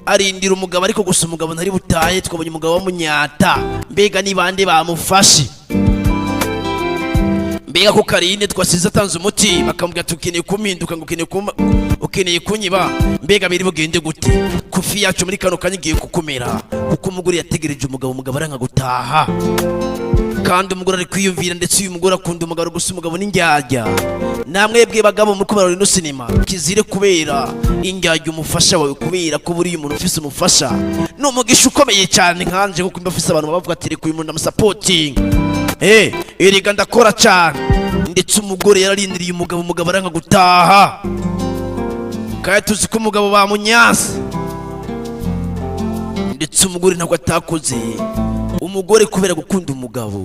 arindira umugabo ariko gusa umugabo ntari butaye twabonye umugabo wamunyata mbega ni bande bamufashe mbega ko Karine twasize atanze umuti bakamubwira tukeneye kuminduka ngo ukeneye kunyiba mbega biri bugende gute Kofi yacu muri kano kanya igiye kukumera kuko umugore yategereje umugabo aranga gutaha kandi umugore ari kwiyumvira ndetse uyu mugore akunda umugabo gusa umugabo n'indyarya namwebwe bagabo muri kubarura ino sinema kizire kubera indyarya umufasha wawe kubera ko buri umuntu ufise umufasha n'umugisha ukomeye cyane nkanje kuko mbafise abantu bavuga ati reka uyu muntu ndamusapoting erega ndakora cyane ndetse umugore yararindiriye umugabo aranga gutaha kandi tuzi ko umugabo bamunyasa ndetse umugore ntabwo atakoze umugore kubera gukunda umugabo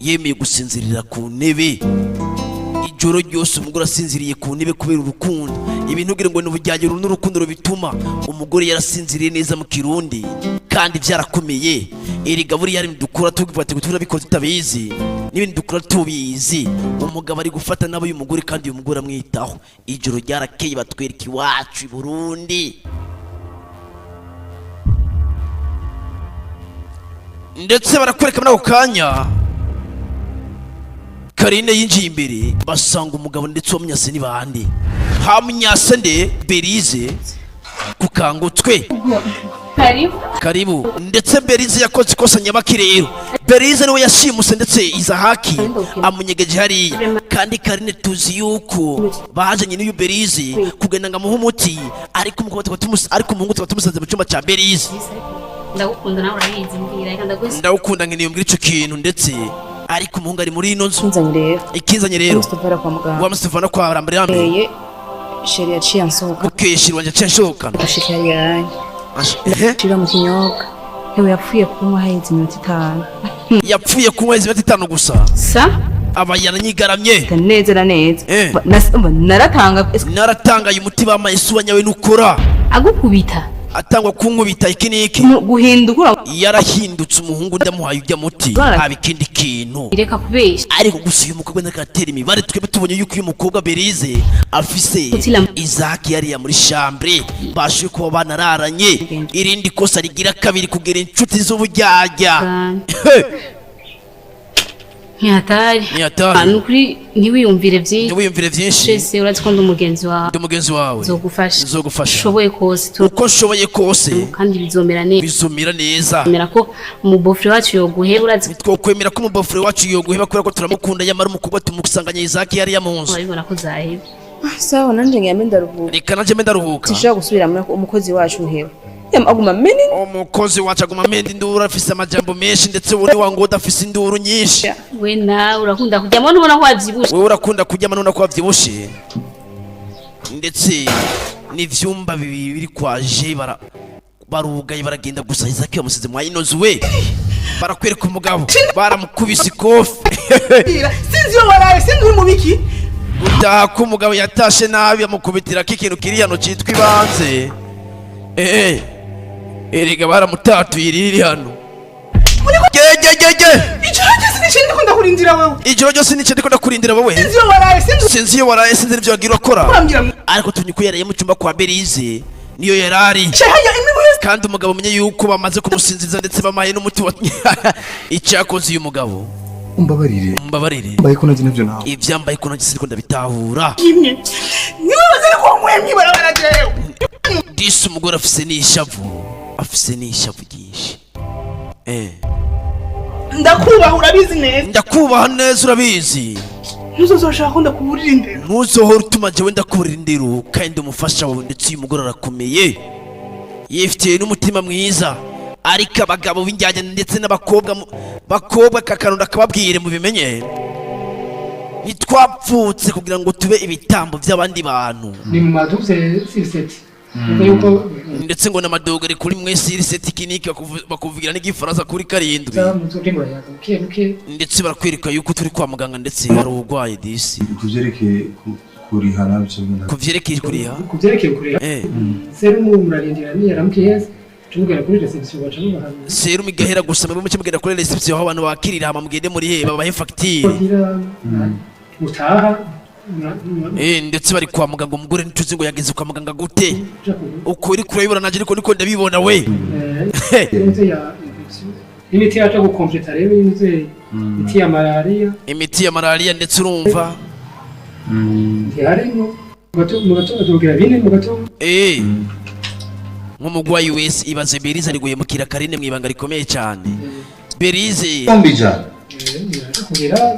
yemeye gusinzirira ku ntebe ijoro ryose umugore asinziriye ku ntebe kubera urukundo ibintu ugira ngo n'ubujyagiro n'urukundo rubituma umugore yarasinziriye neza mu kirundi kandi byarakomeye erega buriya ari dukura turabikora tutabizi n'ibindi dukura tubizi umugabo ari gufata nabo y'umugore kandi uyu mugore amwitaho ijoro ryarakeye batwereka iwacu i Burundi ndetse barakwereka muri ako kanya Karine yinjiye imbere basanga umugabo ndetse wamunyase ni bande hamunyase nde Berize ndakukangutswe Karibu. ndetse Berize yakoze ikosa nyabaki rero. Berize niwe yashimuse ndetse Izahaki amunyegeje hariya, kandi Karine tuzi yuko bajanye n'uyu Berize kugenda ngamuha umuti, ariko umuhungu tukaba tumusanze mu cyumba cya Berize. Ndagukunda nawe urabizi mbwira reka ndagusa. Ndagukunda nkeneye mbwira ico kintu ndetse ariko umuhungu ari muri ino nzu. Ikinzanye rero wa Mustafana kwa Rambirambe sheri yaciye ansohoka. Mukeshiri wanje yaciye ansohoka. Ashikari yanjye shira mu kinyobwa hewe yapfuye kunywa haheze iminota 5. Yapfuye kunywa haheze iminota 5 gusa. Sa abayana nyigaramye neza na neza. Naratangaye umuti bamaye suba nyawe nukora agukubita atangwa kunkubita iki niki guhindukura. Yarahindutse umuhungu ndamuhaye ujya muti abikindi kintu ireka kubesha, ariko gusa uyu mukobwa nakatera imibare twebe tubonye yuko uyu mukobwa Berize afise Izaki yari ya muri chambre bashuye ko banararanye. Irindi kosa rigira kabiri kugera inshuti z'ubujyajya. Ntihatari. Nukuri ntiwiyumvire byinshi. Chese uratsikunda umugenzi wawe. Umugenzi wawe. Zogufasha. Shoboye kose. Uko shoboye kose. Kandi bizomera neza. Bizomera neza. Mera ko umubofre wacu yoguheba uratsi. Twokwemera ko umubofre wacu yoguheba kubera ko turamukunda yamara umukobwa tumusanganye Izaki yari yamunzu. Urabibona ko zaheba. Sawa nanje ngiyame ndaruhuka. Reka nanje ndaruhuka. Tishaka gusubira muri umukozi wacu uheba. Aguma meni umukozi wacu aguma meni nduru afise amajambo menshi ndetse wowe wangoda afise induru nyinshi. We na urakunda kujyamo nubona ko wavyibushe. Wewe urakunda kujyamo nubona ko wavyibushe. Ndetse n'ivyumba bibiri kwaje barugaye baragenda gusa Izaki yamusize mwa inozu we. Barakwereka umugabo baramukubise Kofi. Sinzi umubiki utaha ko umugabo yatashe nabi amukubitira k'ikintu kiri hano citwa ibanze. Erega baramutatuye riri hano. Ijoro ryose nice ndiko ndakurindira wowe. Sinzi iyo waraye sinzi ibyo wagira ukora. Ariko tunyi ko yaraye mu cyumba kwa Berize niyo yarari. Kandi umugabo menye yuko bamaze kumusinziza ndetse bamaye n'umuti wa icyakoze uyu mugabo. Umbabarire. Mbaye ko naje navyo nawe. Ivyambaye ko naje siko ndabitahura. Niwe bazere ko mwemye barabarajeyo. Disi umugore afise n'ishavu ryinshi. Ndakubaha urabizi neza. Ndakubaha neza urabizi. Ntuzoshaka ko ndakuburira indero. Ntuzohora utuma jewe ndakuburira indero kandi umufasha wawe ndetse uyu mugore arakomeye. Yifitiye n'umutima mwiza. Ariko abagabo b'injyanye ndetse n'abakobwa kakanunda kababwire mu bimenye. Nitwapfutse kugira ngo tube ibitambo by'abandi bantu. Ni mu maduze siriseti. Ndetse ngo n'amadogo ari kuri mwe siriseti kiniki bakuvugira n'igifaransa kuri 7. Ndetse barakwereka yuko turi kwa muganga ndetse hari ubugwaye disi. Kuvyerekeye kuriha nabyo. Kuvyerekeye kuriha? Kuvyerekeye kuriha. Serumu murarindira ni yaramukiyeza. Tumugera kuri reception baca n'abantu. Serumu igahera gusa mwe mugera kuri reception aho abantu bakirira hama mugende muri he babahe facture. Mutaha ndetse bari kwa muganga umugore ntuzi ngo yageze kwa muganga gute uko uri kurayibona naje ariko niko ndabibona we. Imiti yaje gukompleta rero imiti ya malaria ndetse urumva yarimo mugatonda bine mugatonda nk'umugwayi wese ibaze Berize ari guhemukira Karine mwibanga rikomeye cyane. Berize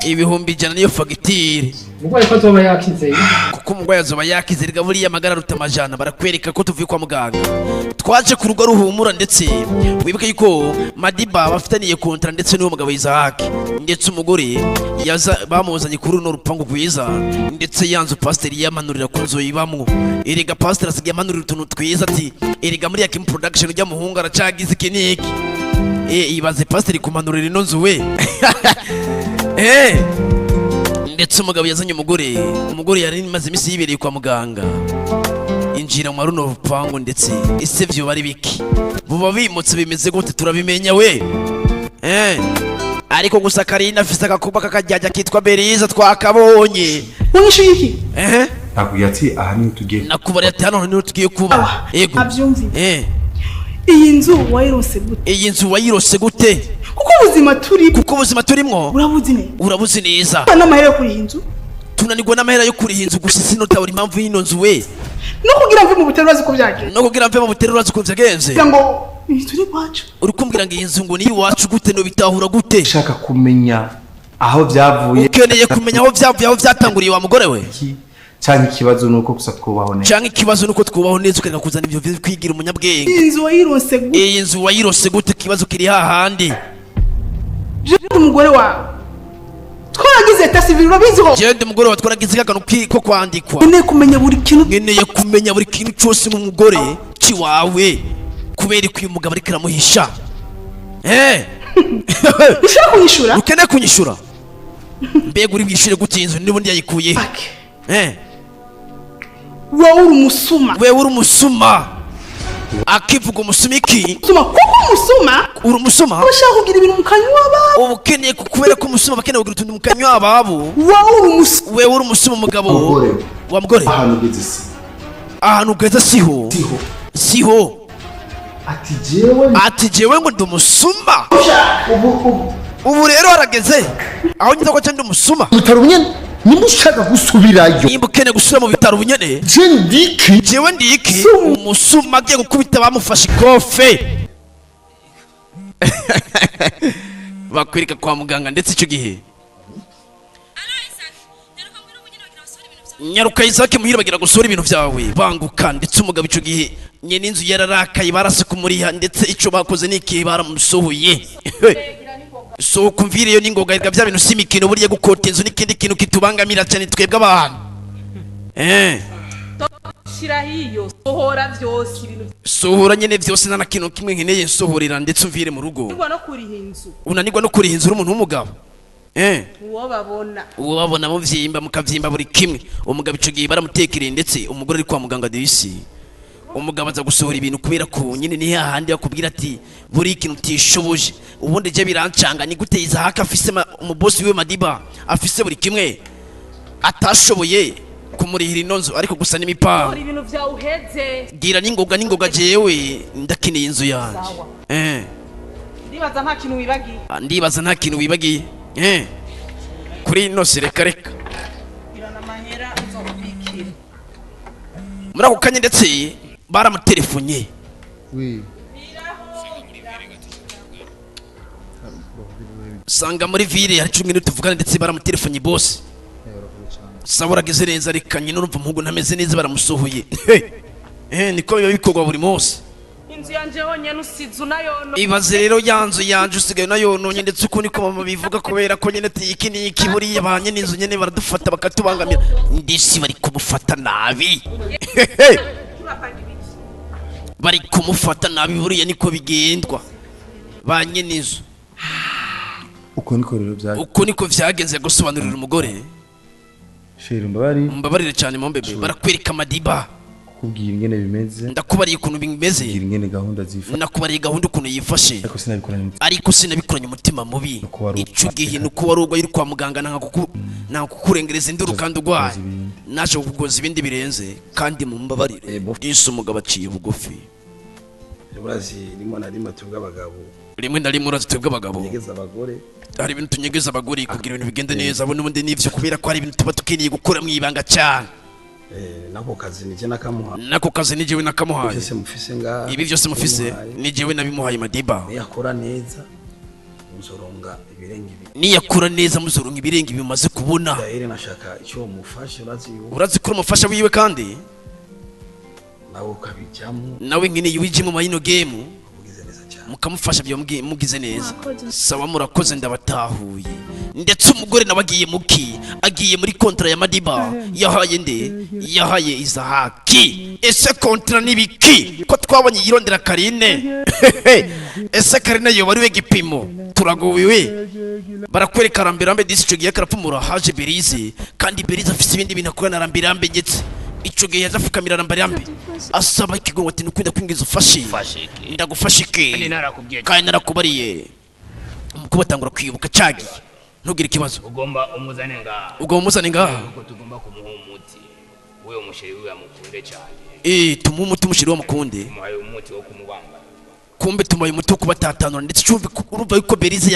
ibihumbi 100 niyo fagitire. Mugwayi ko zoba yakize. Kuko umugwayi azoba yakize riga buri y'amagara rutamajana barakwereka ko tuvuye kwa muganga. Twaje ku rugo ruhumura ndetse wibuke yuko Madiba bafitaniye kontra ndetse n'uwo mugabo Izaki. Ndetse umugore bamuzanye kuri runo rupangu gwiza ndetse yanzu pastor yamanurira kunzo yibamwo. Erega pastor asigaye amanurira utuntu twiza ati erega muri yakim production ujya muhunga aracagize kiniki. Ibaze pastor kumanurira ino nzu we. Ndetse umugabo yazanye umugore yari maze imisi yibereye kwa muganga. Injira mu runo rupangu ndetse ise vyo bari biki buba bimutse bimeze gute turabimenya we. Ariko gusa Karina afise akakuba kakajyaja kitwa Berize twakabonye. Mwisho yiki? Nakubwiye ati aha ni tugiye. Nakubari ati hano ni tugiye kuba. Yego. Avyumvi. Iyi nzu wayirose gute? Kuko ubuzima turimo. Urabuzi neza. N'amahera kuri iyi nzu. Tunanirwa n'amahera yo kuri iyi nzu gusa sinota uri impamvu y'ino nzu we. no kugira mve mu butero urazi ko byagenze no kugira mve mu butero urazi ko byagenze ngo turi kwacu uri kumbwira ngo iyi nzu ngo ni iwacu gute no bitahura gute shaka kumenya aho byavuye ukeneye kumenya aho byavuye aho byatanguriye wa mugore we cyane ikibazo nuko gusa twubaho neza cyane ikibazo nuko twubaho neza ukareka kuzana ibyo kwigira umunyabwenge inzu wayirose gute iyi nzu wayirose gute kibazo kiri hahandi umugore wawe twaragize eta civil urabiziho gende umugore wawe twaragize kagano ko kwandikwa nkeneye kumenya buri kintu nkeneye kumenya buri kintu cyose mu mugore ciwawe kubera ko uyu mugabo ariko aramuhisha ushaka kunyishura ukeneye kunyishura mbega uri bwishyure gute inzu n'ubundi yayikuye wowe uri umusuma wewe uri umusuma akivuga umusuma iki kuko umusuma uri umusuma ushaka kugira ibintu mu kanywa babo ubu ukeneye kubera ko umusuma bakeneye kugira utuntu mu kanywa babo wewe uri umusuma umugabo wa mugore ahantu ugeze siho ati jewe ngo ndi umusuma ubu rero harageze aho ngize ko cyandi umusuma bitaro bunyene nimba ushaka gusubirayo nimba ukeneye gusubira mu bitaro bunyene jewe ndiki umusuma agiye gukubita bamufashe ikofe bakwirika kwa muganga ndetse icyo gihe nyaruka Isaac muhira bagira gusura ibintu byawe banguka ndetse umugabo icyo gihe nyene inzu yararakaye barase kumuriha ndetse icyo bakoze niki baramusohoye so kumviriyo ningoga irga bya bintu simikino buriye gukota inzu n'ikindi kintu kitubangamira cyane twebwe abantu shira hiyo sohora byose ibintu sohora nyene byose nana kintu kimwe nkeneye sohorera ndetse umvire mu rugo unanigwa no kuriha inzu umuntu w'umugabo uwo babona muvyimba mukavyimba buri kimwe umugabo ico gihe baramutekereye ndetse umugore ari kwa muganga disi umugabo aza gusohora ibintu kubera ko nyine ni hahandi yakubwira ati buri ikintu utishoboje ubundi je birancanga ni gute Isaac afise umubosi we Madiba afise buri kimwe atashoboye kumurihira inonzo ariko gusa n'imipa ibintu vya uheze gira ningoga jewe ndakeneye inzu yanje ndibaza nta kintu wibagiye ndibaza nta kintu wibagiye kuri inose reka irana mahera nzobikira muri ako kanya ndetse baramutelefone sanga muri ville hari 10 minutes tuvugana ndetse baramutelefone boss sawa urageze neza reka nyine urumva umuhungu ntameze neza baramusohoye niko biba bikorwa buri munsi inzu yanje honyene usizu nayono ibaze rero yanzu yanje usigaye nayononye ndetse uko niko mama bivuga kubera ko nyene iki ni iki buriye banye n'inzu nyene baradufata bakatubangamira ndisi bari kumufata nabi bari kumufata nabi buriye niko bigendwa banye n'inzu uko niko vyagenze gusobanurira umugore sheri mbabarire cyane mombebe barakwereka Madiba kubwira ingene bimeze ndakubariye ukuntu bimeze kubwira ingene gahunda zifashe nakubariye gahunda ukuntu yifashe ariko sinabikoranye umutima mubi ico gihe nuko warugwa yiri kwa muganga nanga kukurengereza induru kandi ugwaye naje kugoza ibindi birenze kandi mumbabarire Yesu umugabo aciye bugufi urazi rimwe na rimwe twebwe abagabo rimwe na rimwe urazi twebwe abagabo nyegeza abagore hari ibintu tunyegeza abagore kugira ibintu bigende neza abo n'ubundi nivyo kubera ko hari ibintu tuba tukeneye gukora mwibanga cyane nako kazi nije nakamuhaye nako kazi nije we nakamuhaye byose mufise nga ibi byose mufise nije we nabimuhaye Madiba yakora neza muzoronga ibirenge niyakura neza muzoronga ibirenge bimaze kubona daire nashaka icyo mufashe urazi ko umufasha wiwe kandi nawe ukabijyamo nawe nkine yiwije mu mayino game mukamufasha byo mugize neza sawa murakoze ndabatahuye ndetse umugore nabagiye agiye muri kontra ya Madiba yahaye Isaac ese kontra nibiki ko twabonye yirondera Karine ese Karine yo bari we gipimo turagowe barakwereka Rambirambe disi cyo giye karapfumura haje Berize kandi Berize afite ibindi bintu akora na Rambirambe ndetse ico gihe yazafukamira Rambirambe asaba ikigo ati nukunda kwingiza ufashe ndagufashe ke kandi narakubariye umukuba atangura kwibuka cyagiye ntugire ikibazo ugomba umuzane nga kuko tugomba kumuha umuti uyo musheri we amukunde cyane tumuha umuti musheri wamukunde muhaye umuti wo kumubamba kumbe tumuhaye umuti wo kubatatanura ndetse cyumva urumva yuko Berize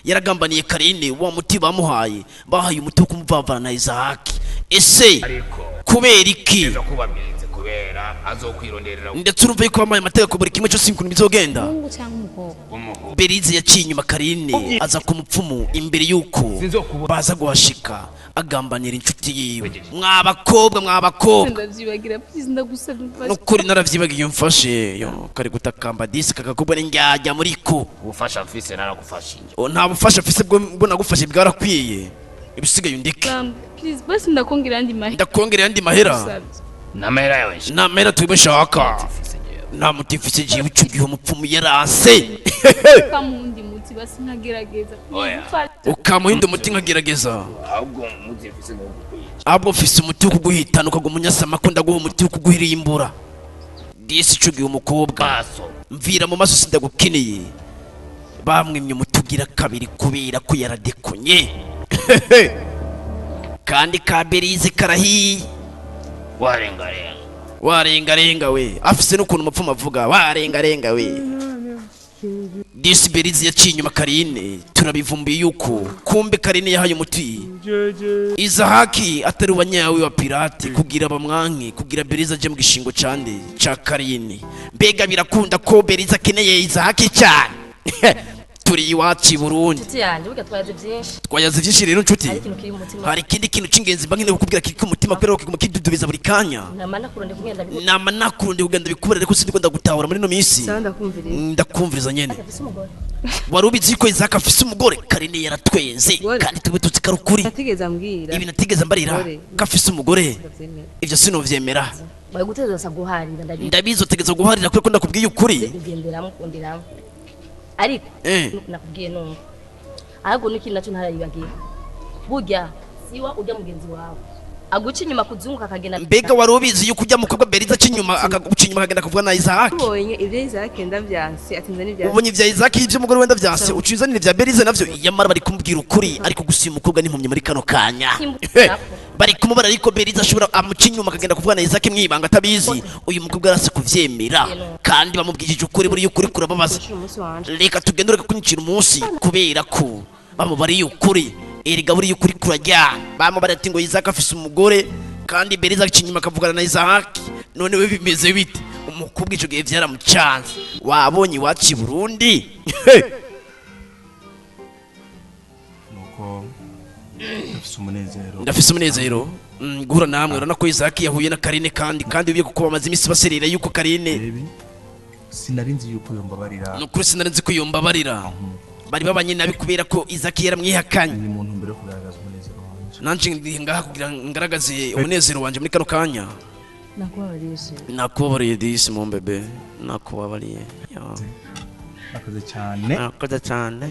yaragambaniye Karine wa muti bamuhaye bahaye umuti wo kumuvavana na Isaac ese kubera iki ejo kubabwiriza kubera azokwironderera ndetse urumva yuko bamaye amategeko buri kimwe cyose ukuntu bizogenda Mungu cyangwa umukobwa Berize yaciye inyuma Karine aza ku mupfumu imbere yuko baza guhashika agambanira inshuti yiwe mwabakobwa ndavyibagira please ndagusabye nukuri naravyibagiye mfashe yo kari gutakamba disi kakakubwa n'indyajya muri ko ubufasha mfise narakufashije nta bufasha mfise bwo nagufashe bwarakwiye ibisigaye undike please basi ndakongera andi mahera namahera yawe namahera tubishaka nta mutifise jiwe ucugiye umupfumu yarase kamundi muti basi nkagerageza ukamuhinda umuti nkagerageza ahubwo mfise umuti wo kuguhitana ukagwa umunyasama ko ndaguha umuti wo kuguhirimbura disi ucugiye umukobwa mvira mu maso sindagukeneye bamwimye umuti ugira kabiri kubera ko yaradekonye kandi ka Berize karahiye warengarenga we afise n'ukuntu umupfumu avuga warengarenga we disi Berize yaciye inyuma Karine turabivumbiye yuko kumbe Karine yahaye umuti Izahaki atari uwanyawe wa pirate kugira bamwanke kugira Berize aje mu gishingo cyane ca Karine mbega birakunda ko Berize akeneye Izahaki cyane turi iwacu i Burundi twayaze byinshi rero nshuti hari ikindi kintu cy'ingenzi mba nkeneye kukubwira kiri ku mutima kubera ko kidudubiza buri kanya nama nakurundi kugenda bikubarire ko sindi ko ndagutahura muri no minsi ndakumviriza nyene wari ubizi ko Izaka afise umugore Karine yaratwenze kandi tube tuzi karukuri ibi natigeze mbarira ko afise umugore ivyo sinovyemera ndabizo tegeza guharira kuko ndakubwiye ukuri ariko nakubwiye none ahubwo n'ikindi nacyo ntarayibagiye burya siwa ujya mugenzi wawe aguca inyuma kuzunguka akagenda mbega wari ubizi yuko ujya mukobwa Berize aca inyuma akaguca inyuma akagenda kuvuga na Izahaki ubonye ibyo Izahaki ndavyanse atinze n'ibya ubonye ibya Izahaki ibyo umugore wenda vyanse ucizanira ibya Berize navyo yamara bari kumbwira ukuri ariko gusa uyu mukobwa n'impumyi muri kano kanya bari kumubara ariko Berize ashobora amuca inyuma akagenda kuvuga na Izahaki mwibanga atabizi uyu mukobwa arase kuvyemera kandi bamubwirije ukuri buri ukuri kurababaza reka tugende reka kunyicira umunsi kubera ko bamubariye ukuri erega buri ukuri kurajya bamubara ati ngo Izahaki afise umugore kandi Berize aca inyuma akavugana na Izahaki none we bimeze bite umukobwa ico gihe vyaramucanze wabonye iwacu i Burundi nuko ndafise umunezero guhura namwe urabona ko Izahaki yahuye na Karine kandi ubiye kuko bamaze imisi baserera yuko Karine sinarinzi yuko yombabarira nukuri sinarinzi ko yombabarira bari babanye nabi kubera ko Izahaki yaramwihakanye ni umuntu mbere kugaragaza umunezero wanje nanje ndi ngaha kugira ngaragaze umunezero wanje muri kano kanya nakubabariye disi mon bebe nakubabariye nakoze cyane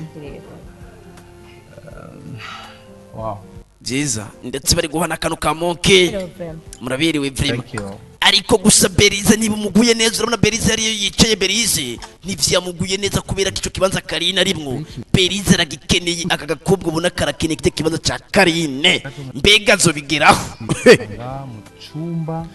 wow byiza ndetse bari guhana kano ka monke murabiriwe vrima ariko gusa Berize niba umuguye neza urabona Berize yari yicaye Berize nivyamuguye neza kubera kico kibanza Karine arimwo Berize aragikeneye aka gakobwa ubona karakeneye kite kibanza ca Karine mbega zobigeraho mu cyumba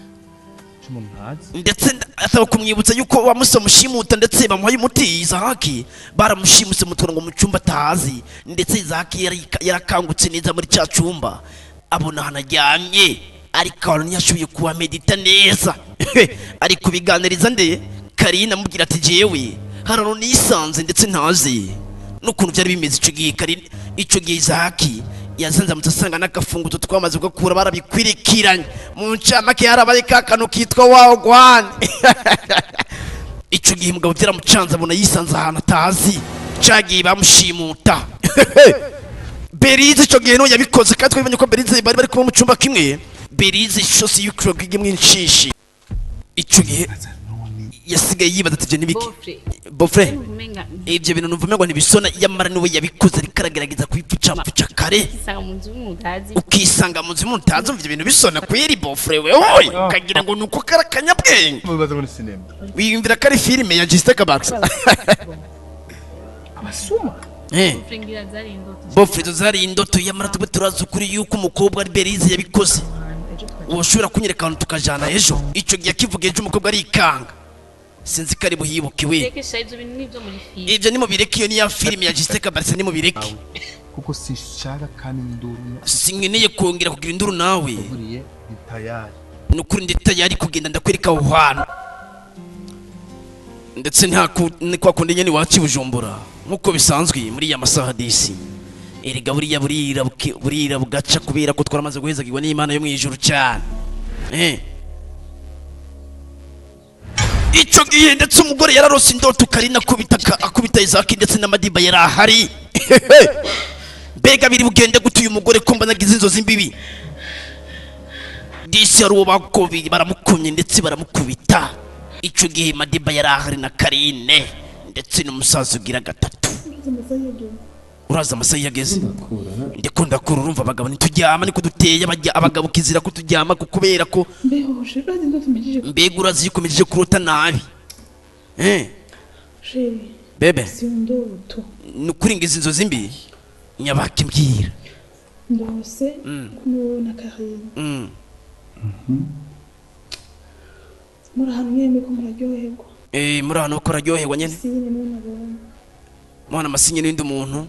ndetse ataba kumwibutsa yuko wamusamushimuta ndetse bamuhaye umuti Izahaki baramushimuse mutwara ngo mu cyumba atazi ndetse Izahaki yarakangutse neza muri cya cyumba abona hanajyamye ariko abantu ntiyashoboye kuba medita neza ari kubiganiriza nde Karine amubwira ati jewe harano nisanze ndetse ntazi n'ukuntu byari bimeze ico gihe Karine ico gihe Izahaki yazanze mutasanga n'agafunguzo twamaze gukura barabikwirikiranye mu ncamake harabaye kakano kitwa wagwane ico gihe mugabo byaramucanze abona yisanze ahantu atazi cagiye bamushimuta Berize ico gihe no yabikoze kandi twibonye ko Berize bari kuba mu cyumba kimwe Berize shose yukro kwigimwe inshishi ico gihe yasigaye yibaza ati nibiki bofre ibyo bintu numva ngo ntibisona yamara niwe yabikoze rikaragerageza kwipuca kare ukisanga mu nzu mutazi umva ibintu bisona kweri bofre wewe ukagira ngo nuko karakanyabwenge mubaza muri cinema wiyumvira kari filime ya Jessica Bax abasuma bofre zari indoto yamara tube turazi ukuri yuko umukobwa ari Berize yabikoze ushobora kunyereka ahantu tukajana ejo ico gihe kivuga ejo umukobwa ari ikanga sinzi kari buhibukiwe ibyo ni mu bireke iyo ni ya filime ya Jessica Bax ni mu bireke kuko sishaka kandi induru sinkeneye kongera kugira induru nawe uriye bitayari nukuri ndi tayari kugenda ndakwereka aho hantu ndetse kwa kundi nyene wacu Bujumbura nkuko bisanzwe muri ya masaha disi erega burira bugaca kubera ko twaramaze guhezagirwa n'Imana yo mwijuru cyane ico gihe ndetse umugore yararose indoto Karina akubita Isaki ndetse na Madiba yarahari mbega biri bugende gutuye umugore ko mba nagize inzozi mbibi disi ari uwo bakobi baramukomye ndetse baramukubita ico gihe Madiba yarahari na Karine ndetse n'umusaza ugira gatatu uraza amasaha yageze ndikunda kuru urumva abagabo ntitujyama niko duteye abagabo kizira ko tujyama kubera ko mbega urazi yukomeje kurota nabi bebe nukuringiza inzozi mbi nyabaki mbwira ndose kumubona Karine muri hano mwemwe ko muraryoherwa muri hano ko raryoherwa nyene mwana masinye n'indi muntu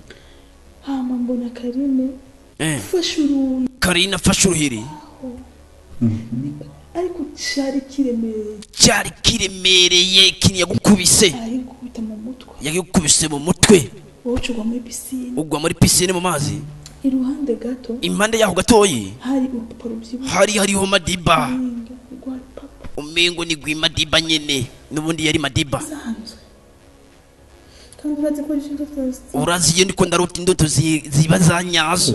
hama mbona Karine fashuru Karine fashuruhiri ariko cyari kiremereye kini yagukubise yagukubise mu mutwe ugwa muri piscine mu mazi iruhande gato impande yaho gatoyi hari urupapuro byibwe hariho Madiba umengo ni gwi Madiba nyene nubundi yari Madiba urazi iyo ndiko ndarota indoto ziba zanyazo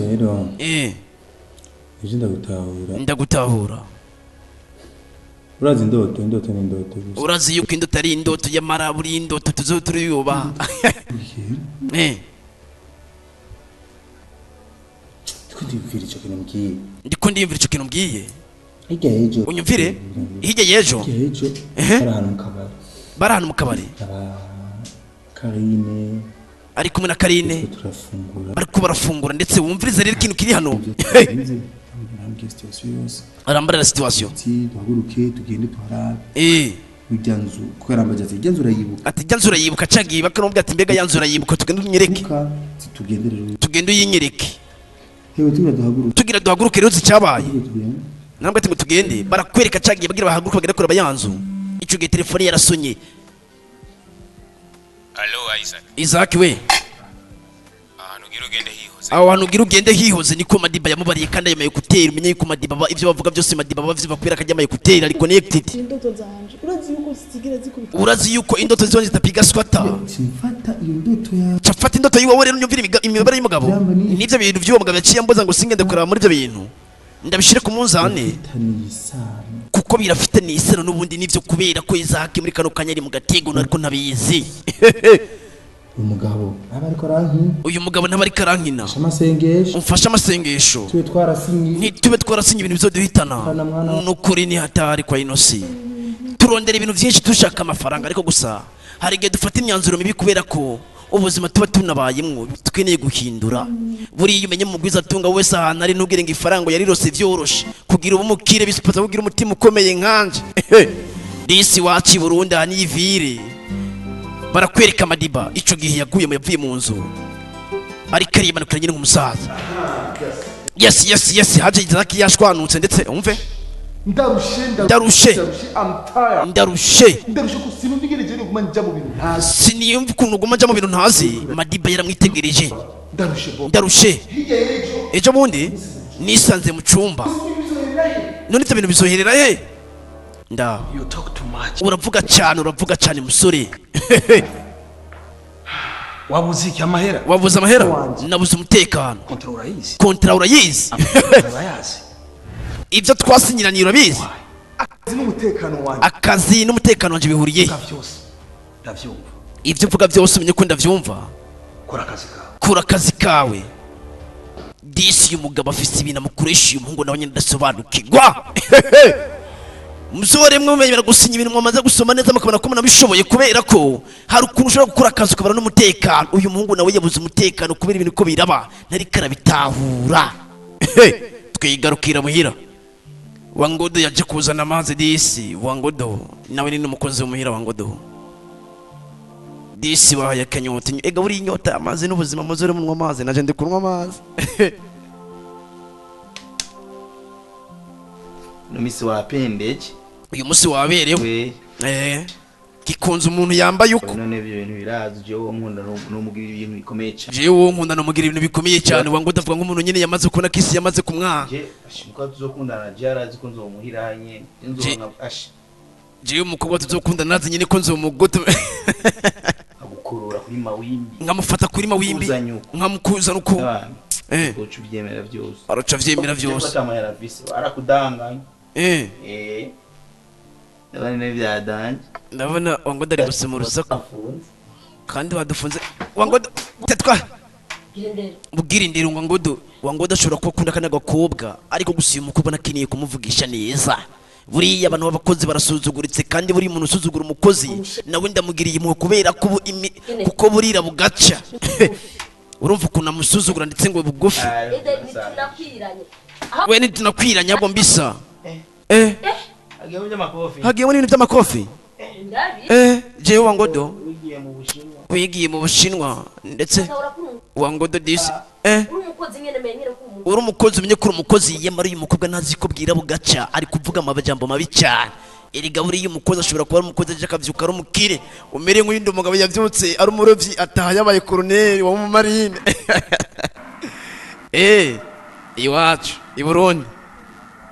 ndagutahura urazi indoto n'indoto urazi yuko indoto ari indoto yamara buri indoto tuzoturiyuba ndiko ndiyumvira ico kintu mbwiye unyumvire hirya y'ejo bari ahantu mu kabari Karine ari kumwe na Karine bariko barafungura ndetse wumvirize rero ikintu kiri hano arambarira situation duhaguruke tugende tuharabe ujyanzu kwerambaje ijyanzu urayibuka ati ijyanzu urayibuka cagiye bakarambye ati mbega yanzu urayibuka tugende unyereke tugende uyinyereke hewe tugira duhaguruke rero zicyabaye nambwe ati ngo tugende barakwereka cagiye bagira bahaguruka bagera kuraba yanzu ico gihe telefone yarasonye. Hello Isaac. Isaac we. Ahantu gira ugende hihoze niko Madiba yamubariye kandi yamaye kutera umenye yuko Madiba ivyo bavuga byose Madiba bavyiva kubera kajyamaye kutera ari connected. Urazi yuko indoto zonje zitapiga squata. Simfata iyo ndoto ya. Chafata indoto yiwe rero nyumvira imibare y'umugabo. Nivyo bintu vy'uwo mugabo yaciye mboza ngo singende kuraba muri ivyo bintu. Ndabishire ku munzane. Kuko birafite n'isano n'ubundi nivyo kubera ko Isaac muri kano kanyari mu gatego nariko nabizi. Umugabo abariko rankina uyu mugabo ntabari karankina umfasha amasengesho tube twarasinye ibintu bizoduhitana nukuri ni hatari kwa inosi turondera ibintu byinshi dushaka amafaranga ariko gusa hari igihe dufata imyanzuro mibi kubera ko ubuzima tuba tunabayemwo tweneye guhindura buri umenye mu gwiza tunga wese ahantu ari ntugire ngo ifaranga yarirose vyoroshe kugira ubumukire bisupaza kugira umutima ukomeye nkanje disi wacu Burundi ani ivire barakwereka Madiba ico gihe yaguye mu nzu ari karimanukira nyine nk'umusaza. Yes haje Isaac yashwanutse ndetse umve ndarushe siniyumva ukuntu uguma njya mu bintu ntazi. Madiba yaramwitegereje ndarushe ejo bundi nisanze mu cumba none ibyo bintu bizoherera he uravuga cyane musore. Wabuze iki amahera? Wabuze amahera? Nabuze umutekano. Kontra urayizi? Ibyo twasinyiranye urabizi? Akazi n'umutekano wanje bihuriye. Ibyo uvuga byose umenye ko ndavyumva. Kora akazi kawe. Disi umugabo afise ibintu amukoresha umuhungu nawe nyine ndasobanukirwa. Musore mwe menya gusinya ibintu mwamaze gusoma neza makabana ko nabishoboye kubera ko hari ukuntu ushobora gukora akazi ukabara n'umutekano. Uyu muhungu nawe yabuze umutekano kubera ibintu ko biraba nari karabitahura. Twigarukira muhira Wangodo yaje kuzana amazi disi. Wangodo nawe ni n'umukozi w'umuhira Wangodo disi wahaye akanyota. Ega buri inyota amazi n'ubuzima muzore munwa amazi naje ndi kunywa amazi. no misi wapendeje uyu musi waberewe gikunze umuntu yambaye uko none ibyo bintu birazi je wo nkunda no mugira ibintu bikomeye cyane je wo nkunda no mugira ibintu bikomeye cyane wango ndavuga ngo umuntu nyine yamaze kubona kisi yamaze kumwana je ashimuka tuzokundana je arazi ko nzomuhiranye nzonka je umukobwa tuzokundana nazi nyine ko nzomugoto agukurura kuri mawimbi nkamufata kuri mawimbi nkamukuza nuko gocu byemera byose araca vyemera byose batamahera visi arakudanganya ndabona byadanje ndabona wango ndari gusema urusaku kandi badufunze wango tetwa mugirindira wango dashobora kubakunda kana gakobwa ariko gusa uyu mukobwa nakiniye kumuvugisha neza buriya abantu b'abakozi barasuzuguritse kandi buri muntu usuzugura umukozi nawe ndamugiriye impuhwe kubera kuko burira bugaca urumva ukuntu amusuzugura ndetse ngo bugufi we ntitunakwiranye abo mbisa hagiyemo n'ibintu by'amakofi jewe wangodo wigiye mu Bushinwa ndetse wangodo disi uri umukozi umenye ko uri umukozi yemara uyu mukobwa ntazi ko bwira bugaca ari kuvuga amajambo mabi cyane erega buriya umukozi ashobora kuba ari umukozi aje akavyuka ari umukire umere nk'uyindi umugabo yavyutse ari umurovyi ataha yabaye colonel wa mu marine iwacu i Burundi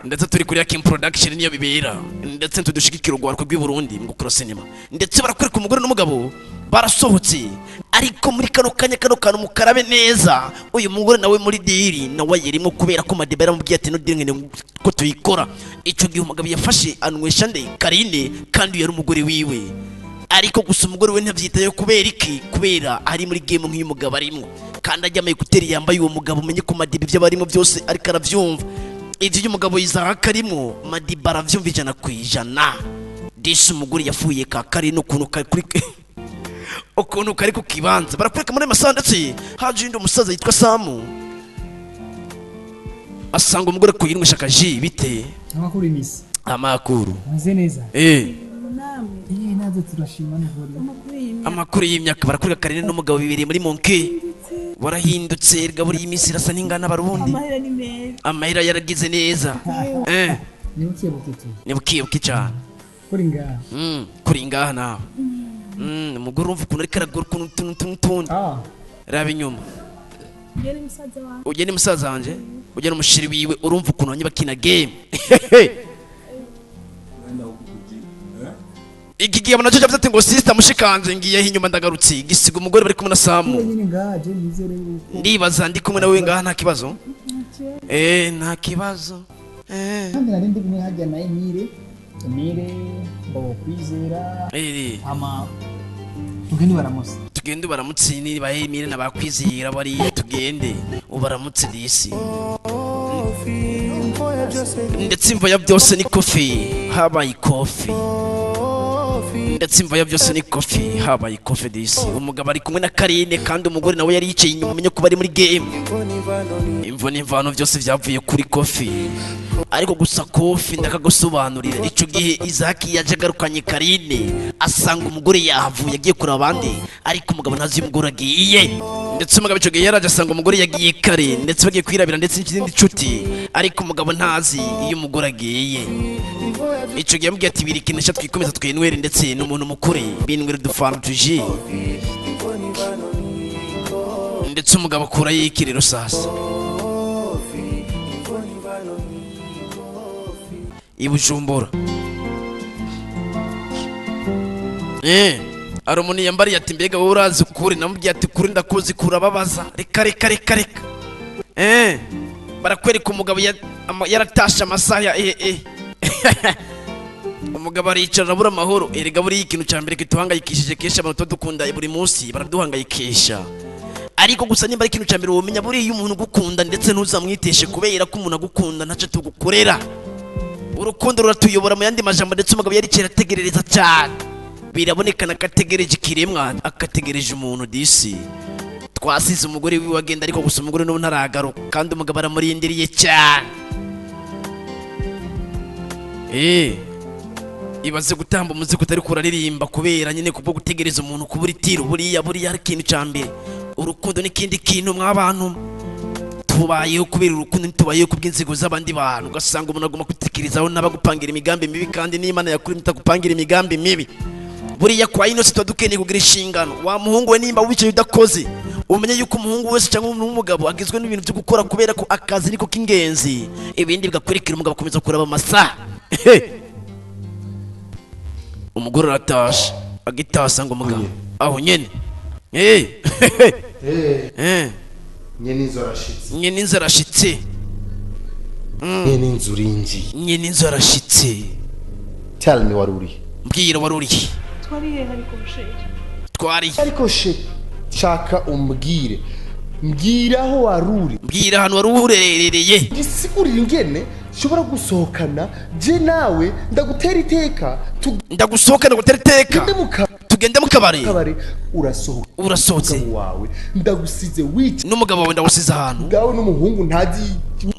ndetse turi kuri Kim Production niyo bibera ndetse tudushigikira urwarwa rw'i Burundi mu gukora cinema ndetse barakwereka umugore n'umugabo barasohotse ariko muri kano kantu mukarabe neza uyu mugore nawe muri diri nawe yerimo kubera ko Madiba yaramubwiye ati no diri ngene ko tuyikora ico gihe umugabo yafashe anwesha nde Karine kandi yari umugore wiwe ariko gusa umugore we ntavyitaye kubera iki kubera ari muri game nk'uyu mugabo arimo kandi ajyamaye guteri yambaye uwo mugabo umenye ko Madiba ibyo barimo byose ariko aravyumva ivyo uyu mugabo yizaka arimo Madiba aravyumva 100%. Disi umugore yafuye ka Karine ukuntu kari ku kibanza barakwereka muri masaha ndetse haje indi umusaza yitwa Samu asanga umugore kuyirwisha akaji bite amakuru imisi amakuru meze neza nazo turashima n'ivuri amakuru y'imyaka barakwereka Karine n'umugabo bibiri muri Monke warahindutse gaburi y'imisi rasa n'ingana barundi amahera yaragize neza nibukiye cyane kuri ngaha nawe umugore urumva ukuntu ariko aragura ukuntu nutundi raba inyuma ugene musaza wanje ugene umushiri wiwe urumva ukuntu banye bakina game iki gihe abona cyo cyafite ngo sister mushikanje ngiye inyuma ndagarutse gisiga umugore bari kumwe na Samu ndibaza ndi kumwe nawe ngaha nta kibazo nta kibazo kandi nari ndi kumwe hajya na Emire bo kwizera ama tugende baramutse ni bahemire nabakwizira bari tugende ubaramutse disi ndetse imva ya byose ni Kofi habaye Kofi ndetse imva ya byose ni Kofi habaye Kofi disi umugabo ari kumwe na Karine kandi umugore nawe yari yicaye inyuma umenye ko bari muri game imvo n'imvano byose byavuye kuri Kofi ariko gusa Kofi ndakagusobanurira ico gihe Izaki yaje agarukanye Karine asanga umugore yahavuye agiye kuri abandi ariko umugabo ntazi umugore agiye ndetse umugabo ico gihe yaraje asanga umugore yagiye kare ndetse bagiye kwirabira ndetse n'ikindi nshuti ariko umugabo ntazi iyo umugore agiye ico gihe yambwiye ati birikinisha twikomeza twinwere ndetse n'umuntu mukuri binwere Partage ndetse umugabo akura yikiriro sasa ibujumbura ari umuntu yambariye ati mbega wowe urazi ukuri namubwiye ati kuri ndakuzi kurababaza reka barakwereka umugabo yaratashe amasaha ya umugabo aricara arabura amahoro erega buriya ikintu cya mbere kituhangayikishije kenshi abantu dukunda buri munsi baraduhangayikisha ariko gusa nimba ari ikintu cya mbere womenya buriya umuntu ugukunda ndetse ntuzamwiteshe kubera ko umuntu agukunda ntacyo tugukorera urukundo ruratuyobora mu yandi majambo ndetse umugabo yari kera ategerereza cyane birabonekana akategereje ikiremwa akategereje umuntu disi twasize umugore wiwe agenda ariko gusa umugore n'ubu ntaragaruka kandi umugabo aramurindiriye cyane ibaze gutamba umuziki utari kuraririmba kubera nyine kubwo gutegereza umuntu kubura itiro buriya hari ikintu cya mbere urukundo n'ikindi kintu mw'abantu tubayeho kubera urukundo ntitubayeho kubw'inzigo z'abandi bantu ugasanga umuntu agomba kutikirizaho n'abagupangira imigambi mibi kandi n'Imana yakuri mutagupangira imigambi mibi buriya kwa ino si dukeneye kugira inshingano wa muhungu we nimba wicaye udakoze umenye yuko umuhungu wese cyangwa umugabo agizwe n'ibintu byo gukora kubera ko akazi niko k'ingenzi ibindi bigakurikira umugabo akomeza kuraba amasaha umugore aratashe agitasa ngo umugabo aho nyene nyene inzu arashitse nyene inzu urinjiye nyene inzu arashitse tell me waruri mbwira waruri twariye ariko sheri twari ariko sheri shaka umbwire mbwira aho waruri mbwira ahantu warurerereye gisigurira ingene shobora gusohokana je nawe ndagutera iteka ndagusohokana gutera iteka tugende mu kabari urasohotse wawe ndagusize wici n'umugabo wawe ndagusize ahantu gawe n'umuhungu ntazi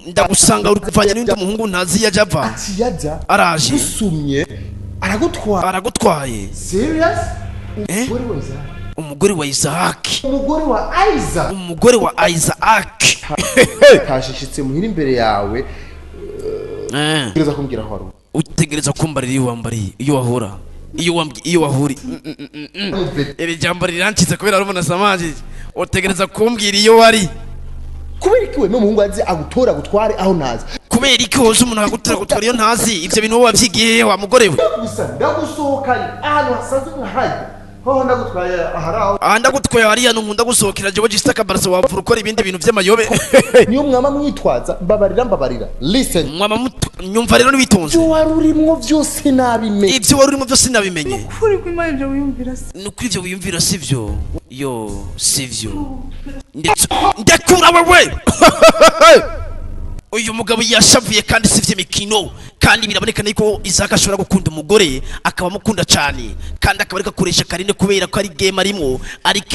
ndagusanga uri kuvanya n'undi muhungu ntazi yaje ava akiyaja araje usumye aragutwaye serious umugore wa Isaac umugore wa Isaac kashishitse muhira imbere yawe utegereza kumbwira aho waruri utegereza kumbarira iyo wambariye iyo wahura iyo wahuri iri jambo rirankize kubera rumuna samaje utegereza kumbwira iyo wari kubera iki we n'umuhungu azi agutora gutware aho ntazi kubera iki hoje umuntu agutora iyo ntazi ivyo bintu wowe wavyigiye wa mugore we ndagusohokanye ahantu hasanzwe nkahari ho ndagutwaye aharaho ndagutwaye hariya nkunda gusohokera jewe jista kabarasa wavura ukora ibindi bintu vy'amayobe niyo mwama mwitwaza mbabarira listen mwama nyumva rero nibitonze ivyo warurimwo vyose nabimenye ivyo warurimwo vyose nabimenye kuri kwima ivyo wiyumvira nuko ivyo wiyumvira sivyo yo sivyo ndakura wewe uyu mugabo yashavuye kandi sivye mikino kandi biraboneka niko Isaac ashobora gukunda umugore akaba amukunda cyane kandi akaba ariko akoresha karine kubera ko ari game arimo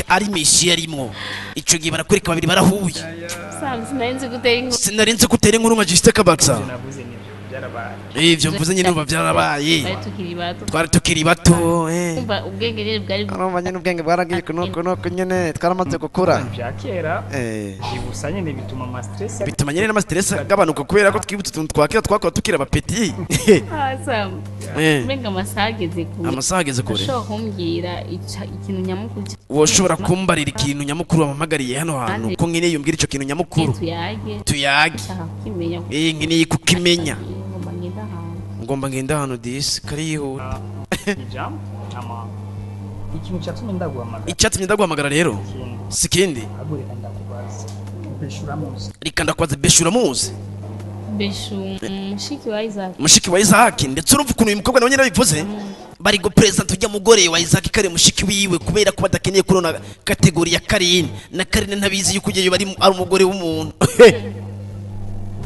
ari Messi arimo ico gihe barakwereka babiri barahuye sinarinze gutera inkuru nka Juste Kabaksa ivyo mvuze nyine numva byarabaye twari tukiri bato ubwenge rero bwari nyine ubwenge bwaragiye kunuko nyene twaramaze gukura byakera bibusa nyene bituma nyene n'ama stress agabanuka kubera ko twibutse utuntu twakira twakora tukira abapeti menga amasageze kure ushobora kumbwira ikintu nyamukuru woshobora kumbarira ikintu nyamukuru wamamagariye hano hantu ko nkeneye yumbwira ico kintu nyamukuru tuyage nkeneye kukimenya ngomba ngenda hano disi karihuta icyatumye ndaguhamagara rero sikindi reka ndakwaza beshura muzi mushiki wa Isaac ndetse urumva ukuntu uyu mukobwa nawe nyine bivuze bari go present ujya mugore wa Isaac kare mushiki wiwe kubera ko badakeneye kurona kategori ya Karine na Karine ntabizi yuko ugiye bari ari umugore w'umuntu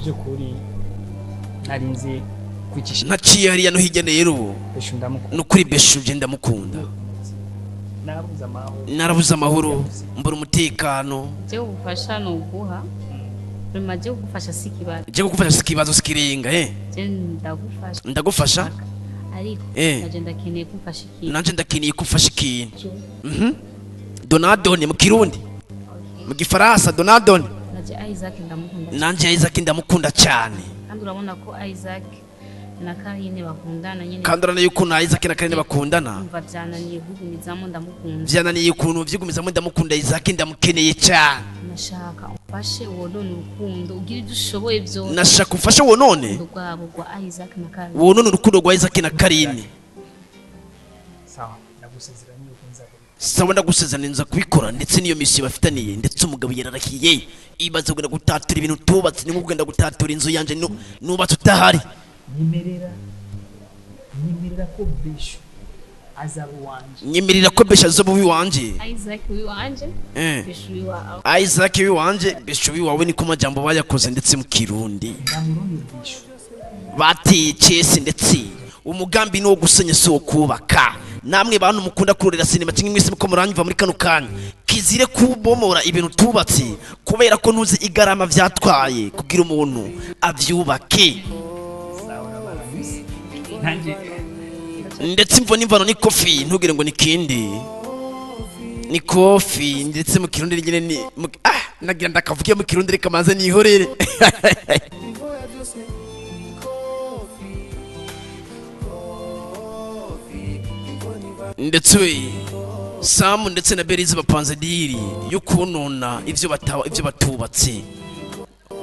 byo kuri narinze kwicisha naciye hariya no hirya rero nukuri beshu je ndamukunda narabuze amahoro mbura umutekano je gufasha no guha Rumaje kugufasha sikibazo. Je kugufasha sikibazo sikirenga ndagufasha ariko naje ndakeneye kumfasha ikintu. Nanje ndakeneye kumfasha ikintu. Donadoni mu Kirundi. Mu Gifaransa Donadoni. Nanje Isaac ndamukunda cyane. Kandi urabona ko Isaac na Karine bakundana nyine. Kandi urabona yuko na Isaac na Karine bakundana. Umva byananiye kugumizamo ndamukunda. Byananiye ukuntu vyigumizamo ndamukunda Isaac ndamukeneye cyane. Nashaka ufashe wonone urukundo ugira ibyo ushoboye byose. Nashaka ufashe wonone rwabo rwa Isaac na Karine. Wonone urukundo rwa Isaac na Karine. Sawa ndagusezeranye yuko nzakora. Sawa ndagusezeranye nza kubikora ndetse niyo misi bafitaniye ndetse umugabo yararahiye ibaze kugenda gutatura ibintu tubatse ni kugenda gutatura inzu yanje nubatse utahari. Nimerera ko beshu azabu wanje. Nyimirira ko besha azabu wiwanje. Isaac wiwanje. Beshu wiwawe. Isaac wiwanje beshu wiwawe niko majambo bayakoze ndetse mu Kirundi. Bateye Chese ndetse umugambi no gusenya so kubaka. Namwe bantu mukunda kurorera sinema cyangwa mwese muko muranyumva muri kano kanya. Kizire kubomora ibintu tubatse kubera ko ntuzi igarama vyatwaye kugira umuntu avyubake. Ndetse mvona imvano ni Kofi ntugire ngo ni kindi ni Kofi ndetse mu Kirundi nyine ni nagira ndakavuge mu kirundi reka manze nihorere ndetse Samu ndetse na Berize bapanze diri yo kunona ivyo batubatse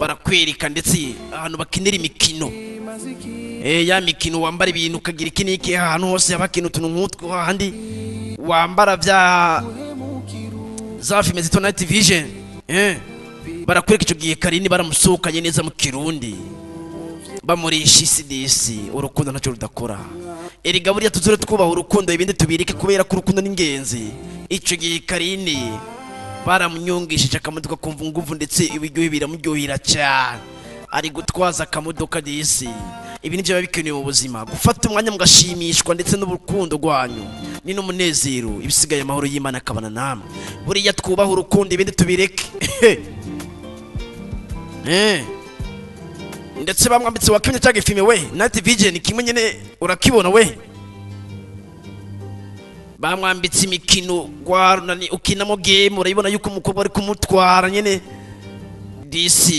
barakwereka ndetse ahantu bakinira imikino ya mikino wambara ibintu ukagira ikiniki ahantu hose yabakina utuntu nk'utwo handi wambara vya za filime zito Night Vision barakwereka ico gihe Karini baramusukanye neza mu kirundi bamurisha isidisi urukundo ntacyo rudakora erega buriya tuzure twubaha urukundo ibindi tubirike kubera ko urukundo n'ingenzi ico gihe Karini baramunyongishije akamodoka kumva nguvu ndetse ibiryohe biramuryohera cyane ari gutwaza akamodoka disi ibi nivyo babikenewe mu buzima gufata umwanya mugashimishwa ndetse n'urukundo rwanyu ni n'umunezero ibisigaye amahoro y'Imana akabana namwe buriya twubaha urukundo ibindi tubireke ndetse bamwambitse wakimye cyage filme we Night Vision kimwe nyene urakibona we bamwambitse imikino gwarunani ukinamo game urayibona yuko umukobwa ari kumutwara nyene DC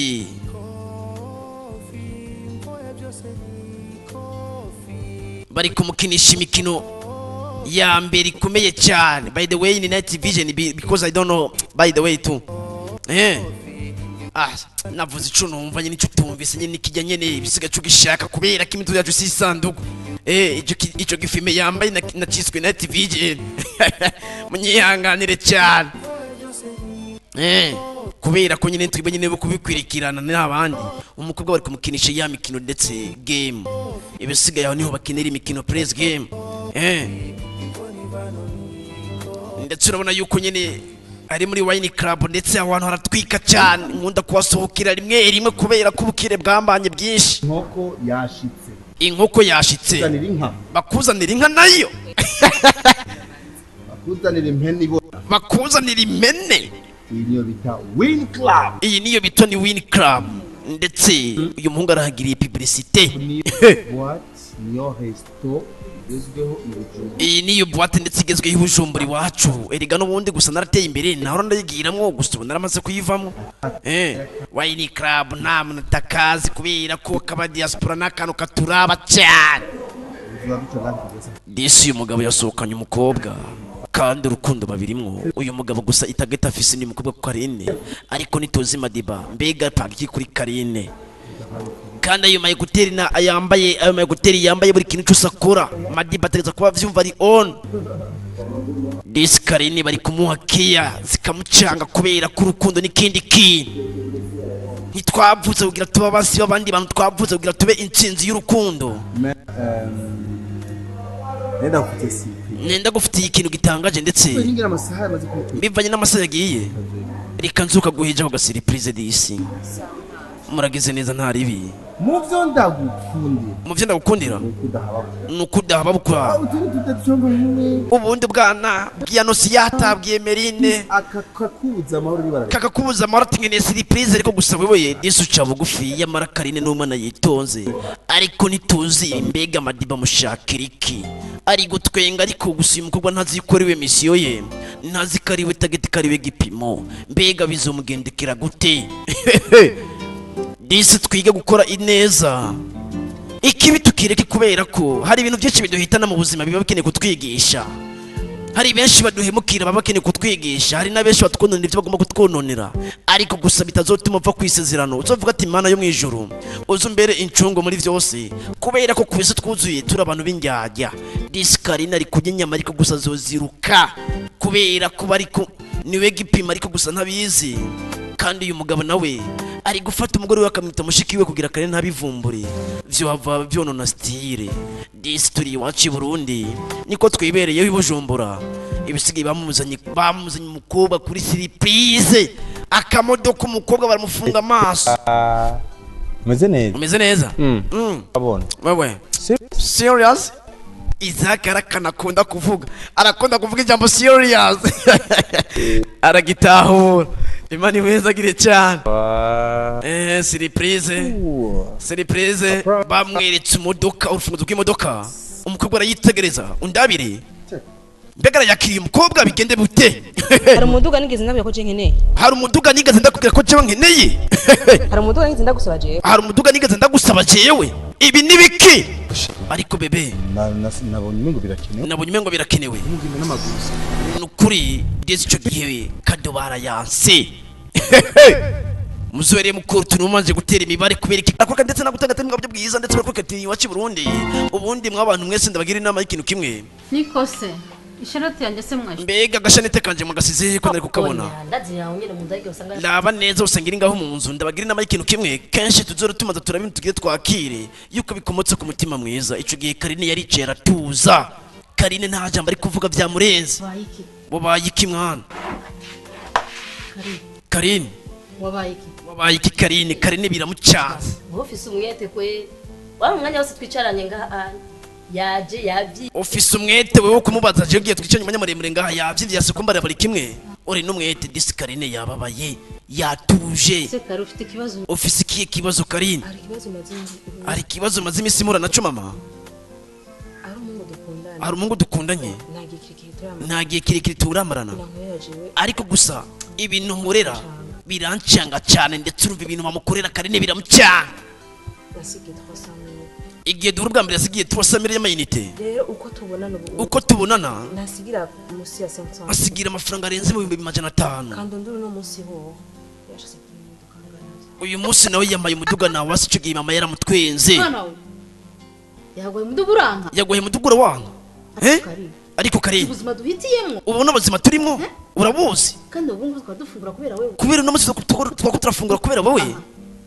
bari kumukinisha imikino ya mbere ikomeye cyane by the way ni Night Vision because I don't know by the way too navuze ico numva nyine ico tumvise nyine nikijya nyene bisiga cyo gishaka kubera ko imituzo yacu sisanduko ico gifime yambaye naciswe Night Vision munyihanganire cyane kubera ko nyine twibe nyine kubikwirikirana n'abandi umukobwa bari kumukinisha ya mikino ndetse game ibisigaye aho niho bakinira imikino press game ndetse urabona yuko nyine ari muri wine club ndetse abantu haratwika cyane nkunda kuhasohokera rimwe kubera ko ubukire bwambanye bwinshi inkoko yashitse bakuzanira inka nayo bakuzanira impene iyi niyo bita ni wine club ndetse uyu muhungu arahagiriye publicité iyi niyo boîte ndetse igezweho ibujumbura iwacu erega n'ubundi gusa narateye imbere naho ndayigiramwo gusa naramaze kuyivamo wine club nta mutakazi kubera ko kaba diaspora n'akantu katuraba cyane disi umugabo yasohokanye umukobwa kandi urukundo babirimwo uyu mugabo gusa itageta afise ni mukobwa ko Karine ariko nitozi Madiba mbega pagi kuri Karine kandi ayo mayeguteri na ayambaye ayo mayeguteri yambaye buri kintu cyose akora Madiba ategeza kuba vyumva ari on disi Karine bari kumuhakiya zikamucanga kubera ko urukundo n'ikindi kintu ntitwavuze kugira tuba basi babandi bantu twavuze kugira tube intsinzi y'urukundo nenda gufitiye ikintu gitangaje ndetse bivanye n'amasaha yagiye reka nzuka guhija ku gasiripurize disi muragize neza nta ribi muvyo ndagukundira nukudahaba bukura ubundi bwana bwiyanosi yatabwiye Merine kakakubuza amahoro tingene surprise ariko gusa wewe disi uca bugufi yamara Karine n'umwana yitonze ariko nituzi mbega Madiba mushakira iki ari gutwenga ariko gusa umukobwa ntazikorewe misiyo ye ntazikariwe tageti kariwe gipimo mbega bizomugendekera gute disi twiga gukora ineza ikibi tukireke kubera ko hari ibintu byinshi biduhitana mu buzima biba bikeneye kutwigisha hari benshi baduhemukira baba bakeneye kutwigisha hari na benshi batwononera ibyo bagomba kutwononera ariko gusa bitazotuma upfa kwisezerano uzovuga ati Imana yo mu ijuru uzumbere incungo muri vyose kubera ko kwese twuzuye turi abantu b'indyarya disi Karine ari kurya inyama ariko gusa zoziruka kubera ko bariko niwe gipima ariko gusa ntabizi kandi uyu mugabo nawe ari gufata umugore we akamwita mushiki we kugira Karine ntabivumbure vyo hava vyonona style disi turi iwacu i Burundi niko twibereye ibujumbura ibisigaye bamuzanye umukobwa kuri surprise akamodoka umukobwa baramufunga amaso umeze neza abona wewe serious Isaac arakunda kuvuga ijambo serious aragitahura Imani weza gire cyane surprise bamweretse imodoka urufunguzo rw'imodoka umukobwa arayitegereza undabire mbega yakiriye umukobwa bigende bute hari umuduga nigeze ndabwira ko je nkeneye hari umuduga nigeze ndakubwira ko jewe nkeneye hari umuduga nigeze ndagusaba jewe hari umuduga nigeze ndagusaba jewe ibi nibiki ariko bebe nabonye ngo birakenewe nukuri ngeze ico gihe kado barayanse muzobereye mukuru tunumaze gutera imibare kubera iki akora ndetse nagutanga temwe byo bwiza ndetse bakora ati wacu Burundi ubundi mwabantu mwese ndabagira inama y'ikintu kimwe nikose isharati yanjye se mwaje mbega gashanete kanje mugasize ko nari kukabona ndazi yawe nyine mundage usanga laba neza usangira ngaho mu nzu ndabagira inama y'ikintu kimwe kenshi tuzoro tumaze turabintu tugiye twakire yuko bikomotse ku mutima mwiza ico gihe Karine yaricaye aratuza Karine nta jambo ari kuvuga byamurenze wabaye iki mwana Karine wabaye iki Karine biramucanze ofisi umwete kwe wa mwanya wose twicaranye ngaha yaje yavyi ofisi umwete wewe kumubaza je giye twicanye umanya muremure ngaha yavyi vyase kumbara bari kimwe uri n'umwete disi Karine yababaye yatuje se kare ufite ikibazo ofisi kiye kibazo Karine ari kibazo maze imisi mura naco mama ari umungu dukundanye nagiye kirekire turamarana ariko gusa ibintu nkorera birancanga cyane ndetse urumva ibintu bamukorera Karine biramucanga igihe duhura bwa mbere yasigiye 300 y'amayinite rero uko tubonana nasigira musi ya 500 asigira amafaranga arenze mu 500 kandi nduru no musi ho yashase uyu munsi nawe yamaye umuduga nawe wasicugiye mama yaramutwenze yagoye umuduga wanga ariko Karine ubuzima duhitiyemo ubona ubuzima turimo urabuzi kandi ubungu twadufungura kubera wewe kubera no musi turafungura kubera wowe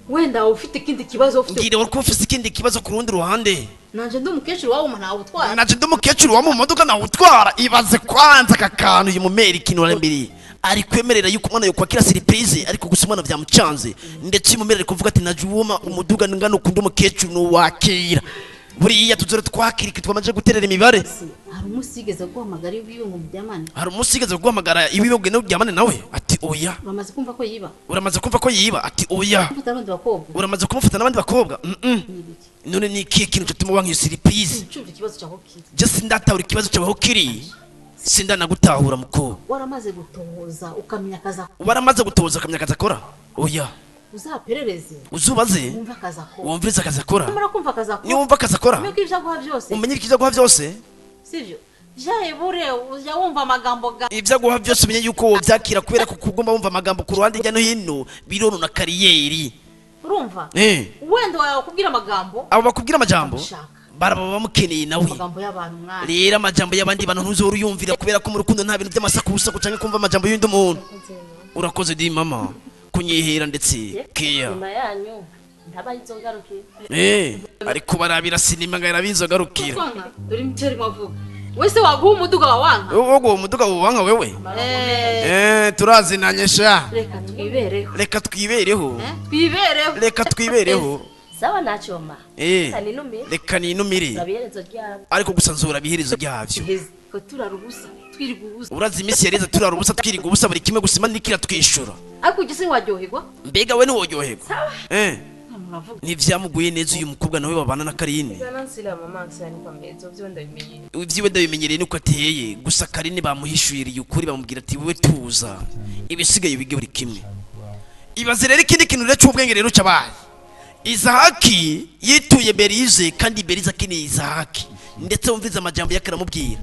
wenda ufite ikindi kibazo ufite ngire wari ufite ikindi kibazo ku rundi ruhande nanje ndumukecuru wawe nawe utwara nanje ndumukecuru wa mu modoka nawe utwara ibaze kwanza kakantu uyu mumeri kintu arembiri ari kwemerera yuko umwana yo kwakira surprise ariko gusa umwana byamucanze ndetse umumerere kuvuga ati najuwoma umuduga ngano kundi umukecuru no wakira buriya tuzore twakirike twamaje guterera imibare hari umusigeze guhamagara ibiwe ngo mubyamane hari umusigeze guhamagara ibiwe ngo byamane nawe ati oya uramaze kumva ko yiba ati oya uramaze kumufata n'abandi bakobwa none ni ikihe kintu cyatuma wankiye surprise je sindatahura ikibazo cyawe kiri sindanagutahura muko waramaze gutoza ukamenya akazi akora oya uzaperereze uzubaze wumviriza akazi akora niwumva akazi akora umenye ikijya guha byose sivyo jaye bure ujya wumva amagambo ibyo guha byose umenye yuko byakira kubera ko kugomba wumva amagambo ku ruhande njya no hino birono na kariyeri urumva wenda wakubwira amagambo abo bakubwira amajambo baraba bamukeneye nawe rero amajambo y'abandi bantu ntuzoro yumvira kubera ko mu rukundo nta bintu by'amasakusa kucange kumva amajambo y'undi muntu urakoze di mama kunyihera ndetse keya nyuma yanyu ndaba inzogaruke ariko barabira sinima ngara binzogarukira dore miceri mavuga wese waguha umuduga wa wanka wogo umuduga wa wanka wewe turazinanyesha reka twibereho sawa nacoma reka ninumire ariko gusa nzura biherezo ryavyo ko turarubusa twiriga ubusa urazi imisi yareze turarubusa twiriga ubusa buri kimwe gusima nikira twishura ariko ugise waryoherwa mbega we niworyoherwa nivyamuguye neza uyu mukobwa nawe babana na Karine ivyiwe ndabimenyereye nuko ateye gusa Karine bamuhishuririye ukuri bamubwira ati wewe tuza ibisigaye bige buri kimwe ibaze rero ikindi kintu rero cy'ubwenge rero cyabaye Izahaki yituye Berize kandi Berize akeneye Izahaki ndetse wumviza amajambo yakaramubwira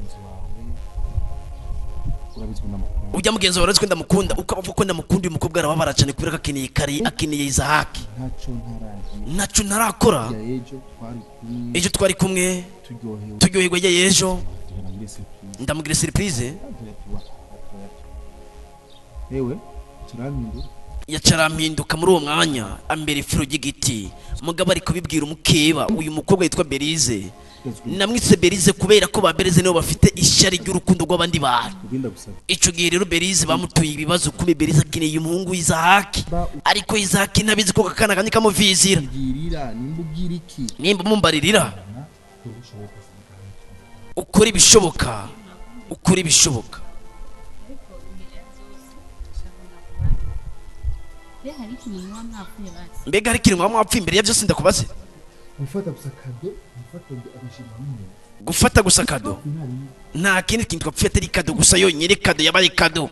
ujya mugenzi wawe twenda mukunda ukavuga ko ndamukunda uyu mukobwa arababara cyane kubera ko akeneye Kari akeneye Izahaki naco narakora ejo twari kumwe turyoherwa yejo ndamugire surprise yacarampinduka muri uwo mwanya ambere ifuro ry'igiti mugabo ari kubibwira umukeba uyu mukobwa yitwa Berize namwitse Berize kubera ko ba Berize nibo bafite ishyari ry'urukundo rw'abandi bantu ico gihe rero Berize bamutuye ibibazo kumi Berize akeneye umuhungu Izahaki ariko Izahaki nabizi ko kakana kanye kamuvizira nimba mumbaririra ukuri bishoboka mbega hari ikintu mwapfuye imbere ya byose ndakubaze gufata gusa kado gufata gusa kado nta kindi kintu twapfuye atari kado gusa yonyine kado yabaye kado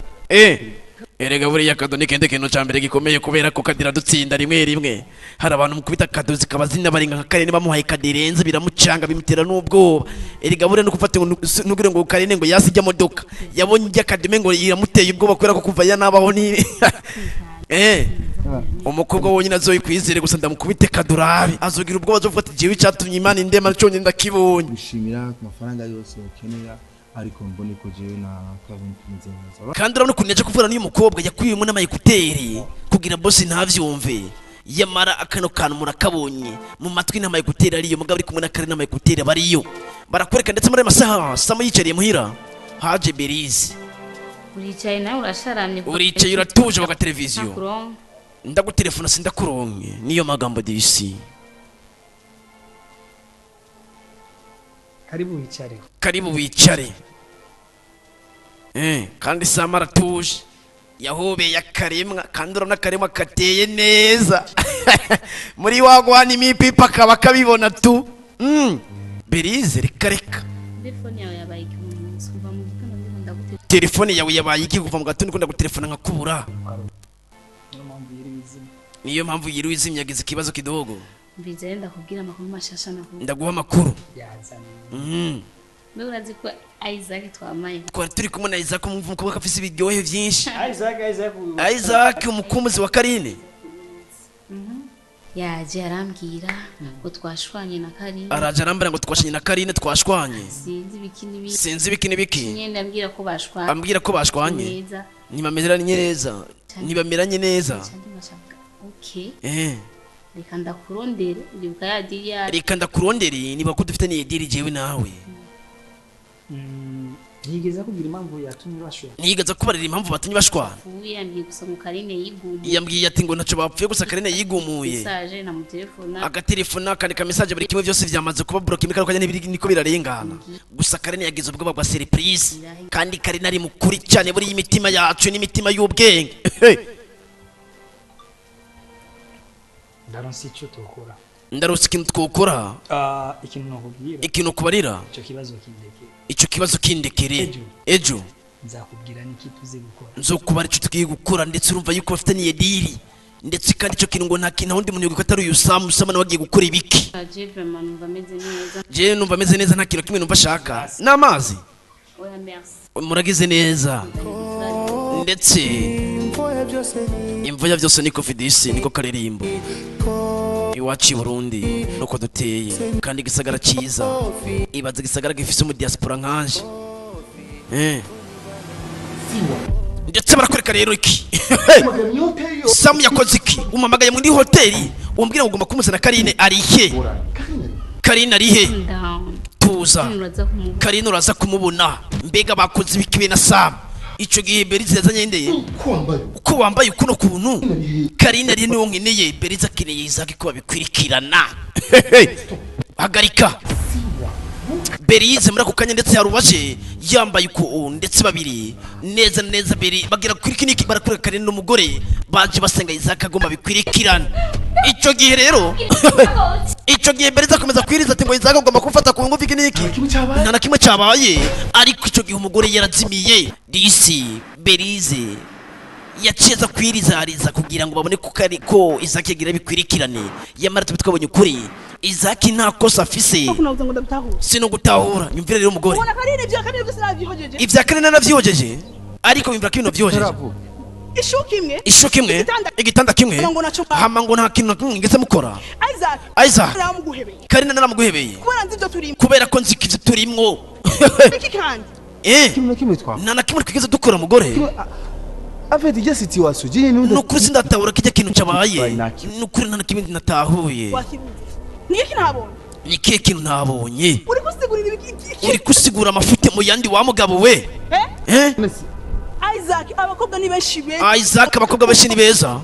erega buriya kado ni kende kintu cyambere gikomeye kubera ko kadira dutsinda rimwe rimwe hari abantu mukubita kado zikaba zinabarenga nka Karine bamuhaye kadirenze biramucanga bimutera n'ubwoba erega buriya no gufata ngo nugire ngo Karine ngo yasijya modoka yabonye ijya kadime ngo iramuteye ubwoba kubera ko kuva yanabaho ni umukobwa wonyine azoyikwizere gusa ndamukubite kadurabi azogira ubwoba zo gufata igihe cyatumye Imana indema cyonye ndakibonye gushimira ku mafaranga yose ukenera ariko mbone ko jewe na kabone kumeze neza kandi urabona ukuntu yaje kuvura n'uyu mukobwa yakuyemo n'amayekuteri kugira boss ntavyumve yamara akano kantu murakabonye mu matwi n'amayekuteri ariyo mugabo ari kumwe na Karine n'amayekuteri bariyo barakwereka ndetse muri masaha Samu yicariye muhira haje Berize uricaye nawe urasharamye uricaye uratuje baka televiziyo ndagutelefona sindakuronke niyo magambo disi karibu wicare kandi Samu aratuje yahobeye akaremwa kandi urabona akaremwa kateye neza muri wagwana imipipa akaba kabibona tu Berize reka telefone yawe yabaye iki kuva mu gatondo ukunda gutelefona nkakubura niyo mpamvu yiri wizimye yagize ikibazo kidogo mbizere ndakubwira amakuru mashasha nakuru ndaguha amakuru mbega urazi ko Isaac twamaye ko turi kumwe na Isaac umukobwa kafise ibiryohe byinshi Isaac umukumbuzi wa Karine yaje arambwira ngo twashwanye na Karine araje arambara ngo twashanye na Karine twashwanye sinzi biki nyene ambwira ko bashwanye nibameranye neza okay reka ndakurondere ndibuka ya diri ya reka ndakurondere niba ko dufite ni diri jewe nawe nigeza kugira impamvu yatumye bashwa nigeza kubarira impamvu batumye bashwana yambwiye gusa mu Karine yigumuye yambwiye ati ngo ntaco bapfuye gusa Karine yigumuye message na mutelefona agatelefona kandi ka message buri kimwe byose byamaze kuba block imikaro kanya niko birarengana gusa Karine yagize ubwoba bwa surprise kandi Karine ari mukuri cyane buri imitima yacu n'imitima y'ubwenge ndaronse ikintu twokora ikintu kubarira icyo kibazo kindekere ejo nzokubara icyo tugiye gukora ndetse urumva yuko bafite niye diri ndetse kandi icyo kintu ngo nta kintu ahundi muntu yuko atari uyu Samu nawe agiye gukora ibiki je numva ameze neza nta kintu kimwe numva ashaka n'amazi muragize neza ndetse imvuya byose niko fidisi niko karirimbo iwacu i Burundi nuko duteye kandi gisagara cyiza ibaze gisagara gifise mu diaspora nkanje ndetse barakwereka rero iki Samu yakoze iki umamagaye muri hoteli umbwira ngo ugomba kumuzana Karine arihe Karine arihe tuza Karine uraza kumubona mbega bakoze ibikibe na Samu ico gihe Berize yazanye ndeye uko wambaye ukuno kuntu Karine ari niwo nkeneye Berize akeneye Isaac ko babikwirikirana hagarika Berize muri ako kanya ndetse yarubaje yambaye uko ndetse babiri neza Beri bagira kuri kiniki barakora Karine n'umugore baje basenga Isaac agomba bikwirikirana ico gihe rero ico gihe Berize akomeza kwiriza ati ngo Isaac agomba kumfata ku ngufi kiniki nta na kimwe cyabaye ariko ico gihe umugore yarazimiye disi Berize yaciza kwirizariza kugira ngo babone ko Isaac yagira bikwirikirane yamara tubitwabonye ukuri Isaac nta kosa afise sino gutahura nyumvira rero umugore ivya Karine navyihojeje ariko bimvira ko ibintu vyihojeje ishuka imwe igitanda kimwe hama ngo nta kintu nakimwe ngeze mukora Isaac Karine naramuguhebeye kubera ko nzi ivyo turimwo nta na kimwe twigeze dukora mugore afite igihe situation je n'undi nukuri sindatahura kijya kintu cyabaye nukuri nta kimwe natahuye ni kihe kintu ntabonye uri kusigura amafuti mu yandi wa mugabo we Isaac abakobwa ni benshi Isaac abakobwa benshi ni beza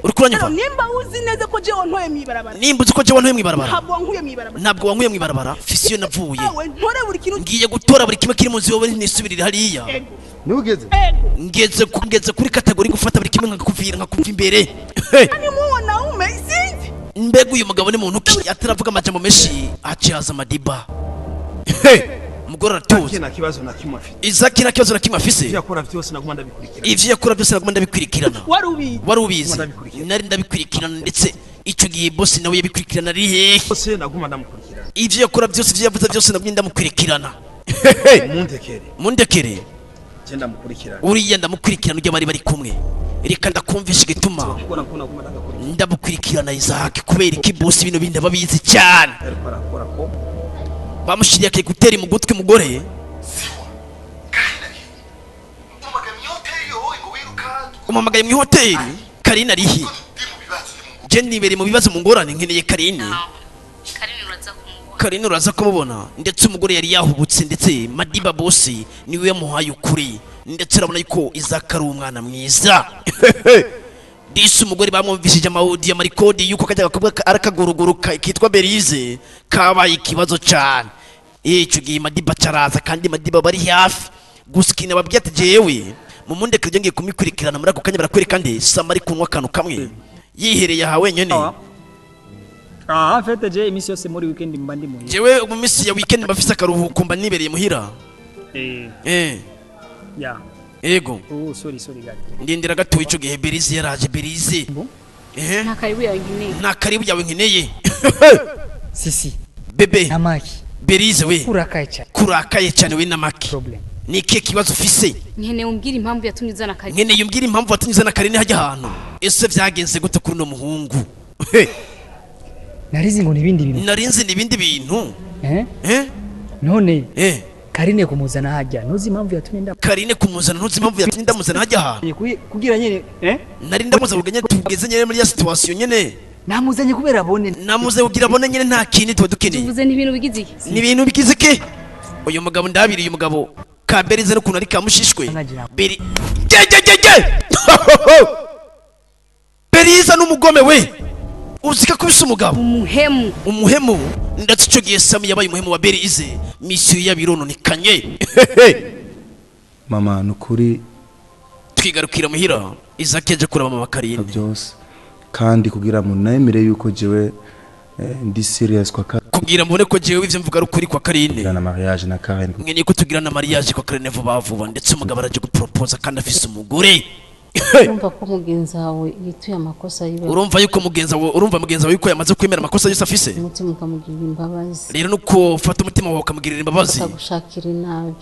uri kuranyumva nimba uzi neza ko je wantoye mwibarabara nimba uzi ko je wantoye mwibarabara ntabwo wankuye mwibarabara fisiyo navuye ntore buri kintu ngiye gutora buri kimwe kiri mu nzu yowe nisubirira hariya nugeze ngeze kuri kategori gufata buri kimwe nkakuvira nkakuva imbere ani muona ume sinzi mbega uyu mugabo ni muntu ki ataravuga amajambo menshi acihaza Madiba umugore aratuza nta kibazo na kimwe afite Izaki nta kibazo na kimwe afise ivyo yakora byose naguma ndabikurikirana ivyo yakora byose naguma ndabikurikirana wari ubizi nari ndabikurikirana ndetse icyo gihe boss nawe yabikurikirana ari hehe bose naguma ndamukurikirana ivyo yakora byose ivyo yavuze byose naguma ndamukurikirana mundekere genda mukurikirana uriya ndamukurikirana ujya bari kumwe reka ndakumvisha igituma ndamukurikirana Isaac kubera iki boss bino bindi babizi cyane bamushiriye ke gutera mu gutwi mugore umamagaye mu hoteli Karina arihi je nibere mu bibazo mu ngorane nkeneye Karina uraza kumubona ndetse umugore yari yahubutse ndetse Madiba boss niwe yamuhaye ukuri ndetse urabona yuko Isaac ari umwana mwiza disi umugore bamwumvishije amaudio amarikodi yuko kajya gakobwa arakaguruguruka kitwa Berize kabaye ikibazo cyane icyo gihe Madiba caraza kandi Madiba bari hafi gusikina babwiye ati jewe mu mundekere ngiye kumikurikirana muri ako kanya barakwereka nde Sama ari kunywa akantu kamwe yihereye aha wenyene en fait je imisi yose muri weekend mba ndi muhira jewe mu misi ya weekend bafise akaruhuko mba nibereye muhira ya ego oh sorry gato ndindira gato ico gihe Berize yaraje Berize nta karibu yawe nkeneye nta karibu yawe nkeneye sisi bebe namaki Berize we kurakaye cyane we namaki problem nike kibazo ufise nkeneye umbwira impamvu yatumye uzana Karine nkeneye umbwira impamvu yatumye uzana Karine hajya ahantu ese vyagenze gute kuri no muhungu narinzi ngo nibindi bintu none Karine kumuzana hajya ntuzi impamvu yatumye ndamuzana hajya ahantu kugira nyene nari ndamuzana kugenya tugeze nyene muri ya situation nyene namuzanye kubera abone namuze kugira abone nyene nta kintu tuba dukeneye tuvuze ni ibintu bigize iki ni ibintu bigize iki uyu mugabo ndabiri uyu mugabo ka Berize no kuntu ari kamushishwe Berize n'umugome we uzika kubisa umugabo umuhemu ndetse ico gihe Sami yabaye umuhemu wa Berize misiyo yabirononekanye mama nukuri twigarukira muhira Isaac yaje kuraba mama Karine byose kandi kugira mu nemere yuko jewe ndi serious kwa kugira mbone ko jewe ivyo mvuga rukuri kwa Karine na mariage na Karine ngenye ko tugira na mariage kwa Karine vuba ndetse umugabo araje gupropose kandi afise umugore urumva ko mugenzi wawe yituye amakosa yiwe urumva mugenzi wawe yuko yamaze kwemera amakosa yose afise umutima ukamugirira imbabazi rero nuko fata umutima wawe ukamugirira imbabazi akagushakira inabi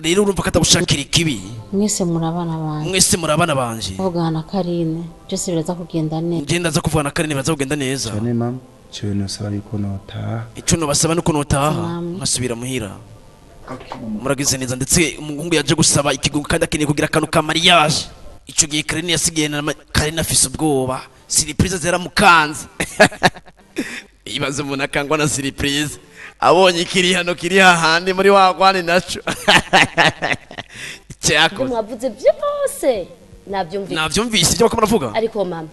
rero urumva ko atagushakira ikibi mwese muri abana banje uvugana na Karine byose biraza kugenda neza ngenda za kuvugana na Karine biraza kugenda neza cyane mama cyo nasaba yuko notaha ico no basaba nuko notaha nkasubira muhira muragize neza ndetse umuhungu yaje gusaba ikigungo kandi akeneye kugira akantu ka mariage ico gihe Karine yasigiye na Karine afise ubwoba surprise zeramukanze ibaze umuntu akangwa na surprise abonye kiri hano kiri hahandi muri wagwane naco cyako mwavuze byose navyumvise ibyo bakoma navuga ariko mama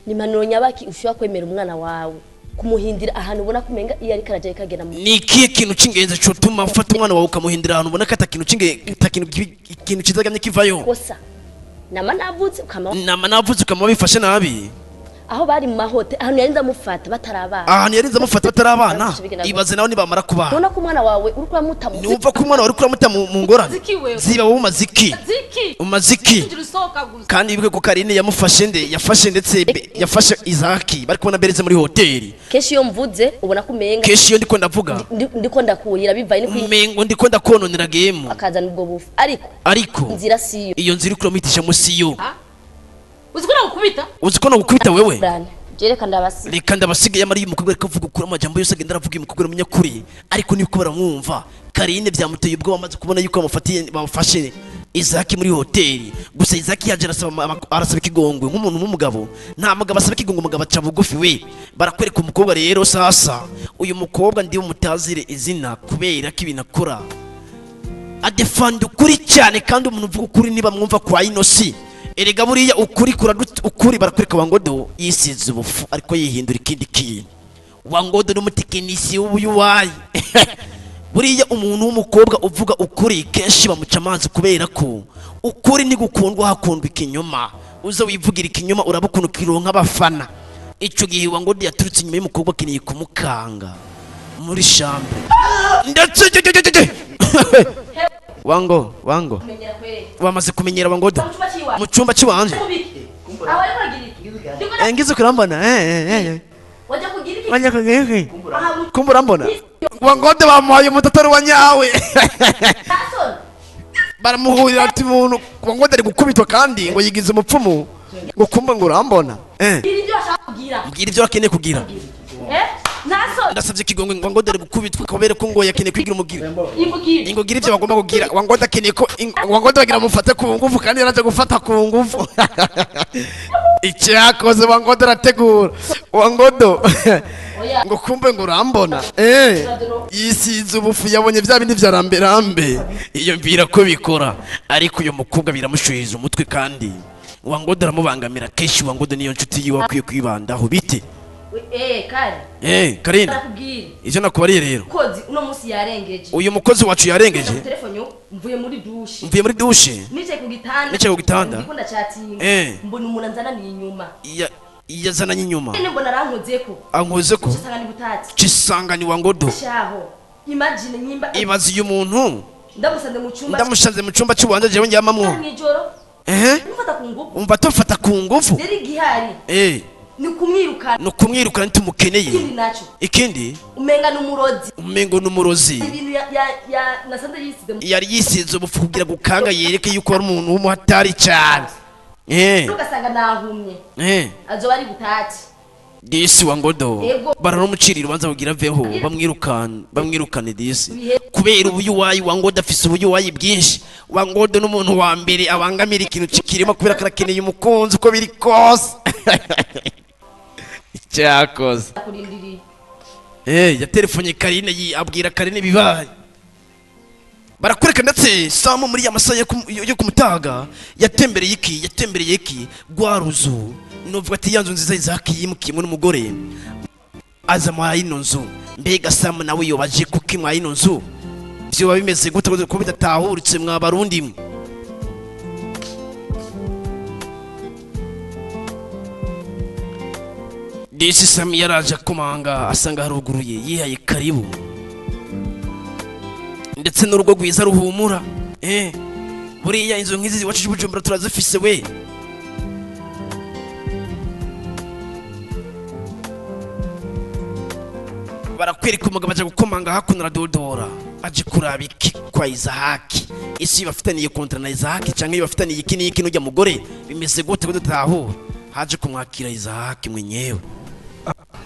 ni manuro nyabaki ushobora kwemera umwana wawe kumuhindira ahantu ubona kumenga iyo ari karaje kagera mu niki kintu cingenze cyo tuma ufata umwana wawe ukamuhindira ahantu ubona kata kintu kintu kizagamye kivayo kosa nama navutse ukama bifashe nabi aho bari mu mahote ahantu yarinze amufata batarabana ibaze nawe nibamara kubana none ko umwana wawe uri kuramuta numva ko umwana wawe uri kuramuta mu ngorane ziba wowe umaziki kandi ibwe ko Karine yamufashe yafashe ndetse yafashe Isaac bari kubona Berize muri hoteli keshi yo mvuze ubona kumenga keshi yo ndiko ndavuga ndiko ndakuhira bivaye ni kumengo ndiko ndakononera game akazana ubwo bufu ariko inzira siyo iyo nzira kuromitisha musiyo uziko nagukubita wewe reka ndabasiga yamara uyu mukobwa ariko avuga ukuri amajambo yose agenda aravuga uyu mukobwa amenya kuri ariko niko baramwumva Karine byamuteye ubwo bamaze kubona yuko bamufashe Isaac muri hoteli gusa Isaac yaje arasaba ikigongwe nk'umuntu w'umugabo nta mugabo asaba ikigongwe umugabo aca bugufi we barakwereka umukobwa rero sasa uyu mukobwa ndi umutazire izina kubera ko ibintu akora adefanda ukuri cyane kandi umuntu uvuga ukuri niba mwumva kwa inosi erega buriya ukuri barakwereka Wangodo yisize ubufu ariko yihindura ikindi kintu Wangodo n'umutekinisi w'ubuyuwayi buriya umuntu w'umukobwa uvuga ukuri kenshi bamuca amazi kubera ko ukuri ni gukundwa hakundwa ikinyoma uza wivugira ikinyoma urabukuntu kironka abafana ico gihe wangodo yaturutse inyuma y'umukobwa akeneye kumukanga muri chambre ndetse wango wamaze kumenyera wangodo mu cyumba cy'iwanje ngize kurambona wajya kugira iki kumbura mbona wangodo bamuhaye umutatari wa nyawe baramuhurira ati muntu wangodo ari gukubitwa kandi ngo yigize umupfumu ngo kumba ngo urambona mbwira ibyo wakeneye kugira ndasabye kigongo ngo wangodo ari gukubitwa kabere ko ngo yakeneye kwigira umugira ingogira ibyo bagomba kugira wangodo akeneye ko wangodo bagira mufate ku ngufu kandi yaraje gufata ku ngufu icyakoze wangodo arategura wangodo ngo kumbe ngo urambona yisize ubufu yabonye bya bindi bya rambe iyo mbira ko bikora ariko uyu mukobwa biramushuhiza umutwe kandi wangodo aramubangamira kenshi wangodo niyo nshuti yiwe akwiye kwibandaho bite Karine icyo nakubariye rero uno munsi yarengeje uyu mukozi wacu yarengeje mvuye muri dushe nicaye ku gitanda ndikunda chatting mbona umuntu anzananiye inyuma yazananye inyuma mbona ankozeko cisangani wangodo imagine nyimba ibazi uyu muntu ndamusanze mu cyumba cy'ubanza jewe njyamamwo umva tofata ku ngufu nukumwirukana ntumukeneye ikindi umengo numurozi yari yisize ubufu kugira gukanga yereke yuko ari umuntu w'umuhatari cyane ugasanga nahumye azoba ari gutati disi wangodo baranamucirira ubanza kugira veho bamwirukane disi kubera ubuyuwayi wangodo afise ubuyuwayi bwinshi wangodo n'umuntu wa mbere abangamira ikintu cikirimo kubera karakeneye umukunzi uko biri kose cyakoze yaterefone Karine abwira Karine bibaye barakureka ndetse Samu muri amasaha yo kumutaga yatembereye iki gwaruzu novuga ati yanzu nziza izaki yimukiyemo n'umugore aza mu ino nzu mbega Samu nawe yobaje kuki mu ino nzu byo bimeze gute ko bidatahuritse mwa barundi disi Samu yaraje kumanga asanga haruguruye yihaye karibu ndetse n'urugo rwiza ruhumura buriya inzu nk'izi ziwacu Bujumbura turazifise we barakwereka umugabo aje gukomanga hakuno aradodora aje kuraba iki kwa Izahaki isi bafitaniye kontra na Izahaki cyangwa bafitaniye iki n'iki n'ujya mugore bimeze gute ko dutahura haje kumwakira Izahaki mwenyewe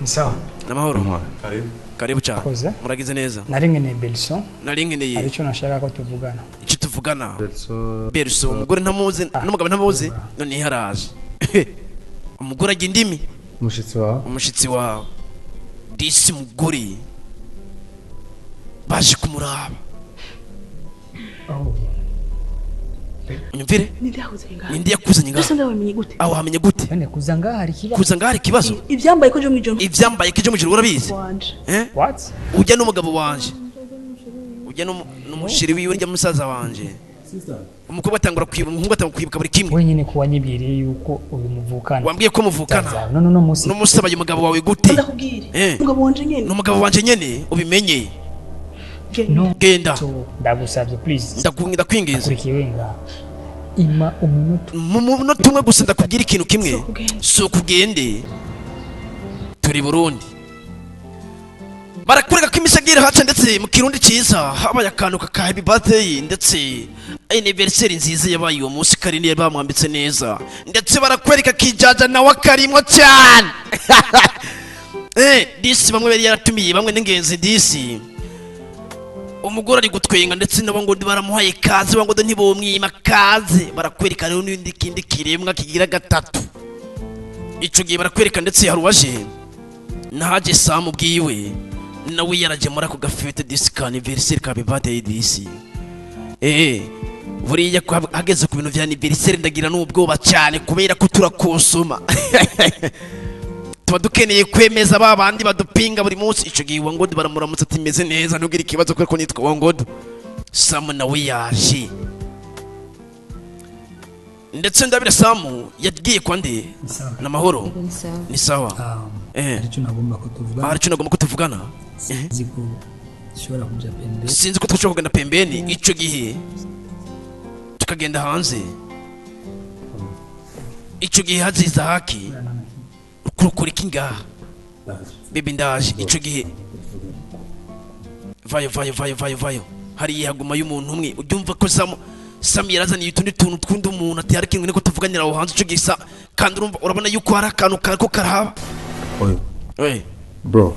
sawa namahoro karibu cyane muragize neza naringene Belson naringene arico nashaka ko tuvugana icyo tuvugana Belson umugore ntamuzi n'umugabo ntamuzi none haraje umugore agira indimi umushitsi wawe disi mugore baje kumuraba unyumvire nindi yakuzanye ngaho aho wamenye gute kuza ngaho hari ikibazo ivyambaye ko je mwijoro urabizi what ujya n'umugabo wanje ujya n'umushiri wiwe njya musaza wanje umukobwa atangura kwiba umuhungu atangura kwibuka buri kimwe wenyine ko wanyibiriye yuko uyu muvukana wambwiye ko muvukana no musi n'umusabaye umugabo wawe gute umugabo wanje nyene n'umugabo wanje nyene ubimenye genda ndagusabye please ndakwingiza kurikiwenga ima umunota umwe gusa ndakubwira ikintu kimwe so kugende turi Burundi barakureka ko imisagira haca ndetse mu kirundi cyiza habaye akantu ka happy birthday ndetse anniversary nziza yabaye uwo munsi Karine bamwambitse neza ndetse barakwereka kijaja nawe akarimwo cyane disi bamwe bari yaratumiye bamwe n'ingenzi disi umugore ari gutwenga ndetse nabo ngo baramuhaye kaze wango ntibomwima kaze barakwereka rero n'indi kindi kiremwa kigira gatatu ico gihe barakwereka ndetse haruwaje naje Samu bwiwe nawe yaraje muri ako gafete disika anniversaire ka birthday disi buriya hageze ku bintu vya anniversaire ndagira n'ubwoba cyane kubera ko turakosoma tuba dukeneye kwemeza babandi badupinga buri munsi ico gihe wango baramuramutse ati meze neza ntugire ikibazo kuko nitwa wango Samu nawe yaje ndetse ndabira Samu yagiye kwa nde namahoro ni sawa aricyo nagomba kutuvugana aricyo nagomba kutuvugana ziko shobora kuja pembeni sinzi ko twashobora kugenda pembeni ico gihe tukagenda hanze ico gihe haziza haki kurukura kingaha bebe ndaje ico gihe vayo hari yaguma y'umuntu umwe udyumva ko Samu yarazaniye utundi tuntu twundi umuntu ati hari kintu niko tuvuganira aho hanze ico gisa kandi urabona yuko hari akantu kariko karahaba bro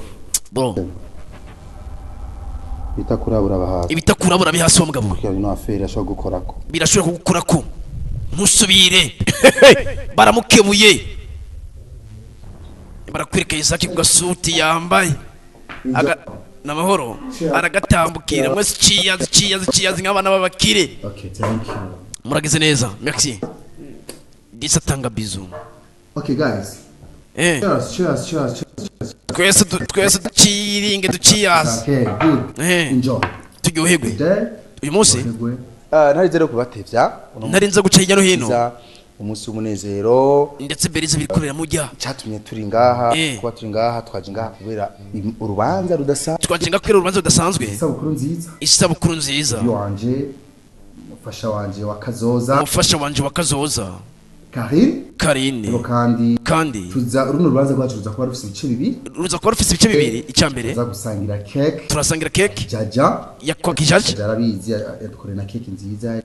ibitakurabura bihasi wa mugabo birashobora kugukorako ntusubire baramukebuye barakwereka Isaki ku gasuti yambaye namahoro aragatambukira mwese ciyazi nk'abana b'abakire muragize neza merci disatanga bizu guys twese duciringe duciyazi enjoy turyoherwe uyu munsi narinze kubatevya narinze guca hirya no hino umunsi w'umunezero ndetse berize birikorera mujya cyatumye turi ngaha kuba turi ngaha twaje ngaha kubera urubanza rudasanzwe twaje ngaha kubera urubanza rudasanzwe isabukuru nziza wanje umufasha wanje wa kazoza Karine kandi tuza runo rubanza rwacu ruza kuba rufite ibice bibiri icyambere turasangira keke yakwa kijaja yarabizi yadukoreye na keke nziza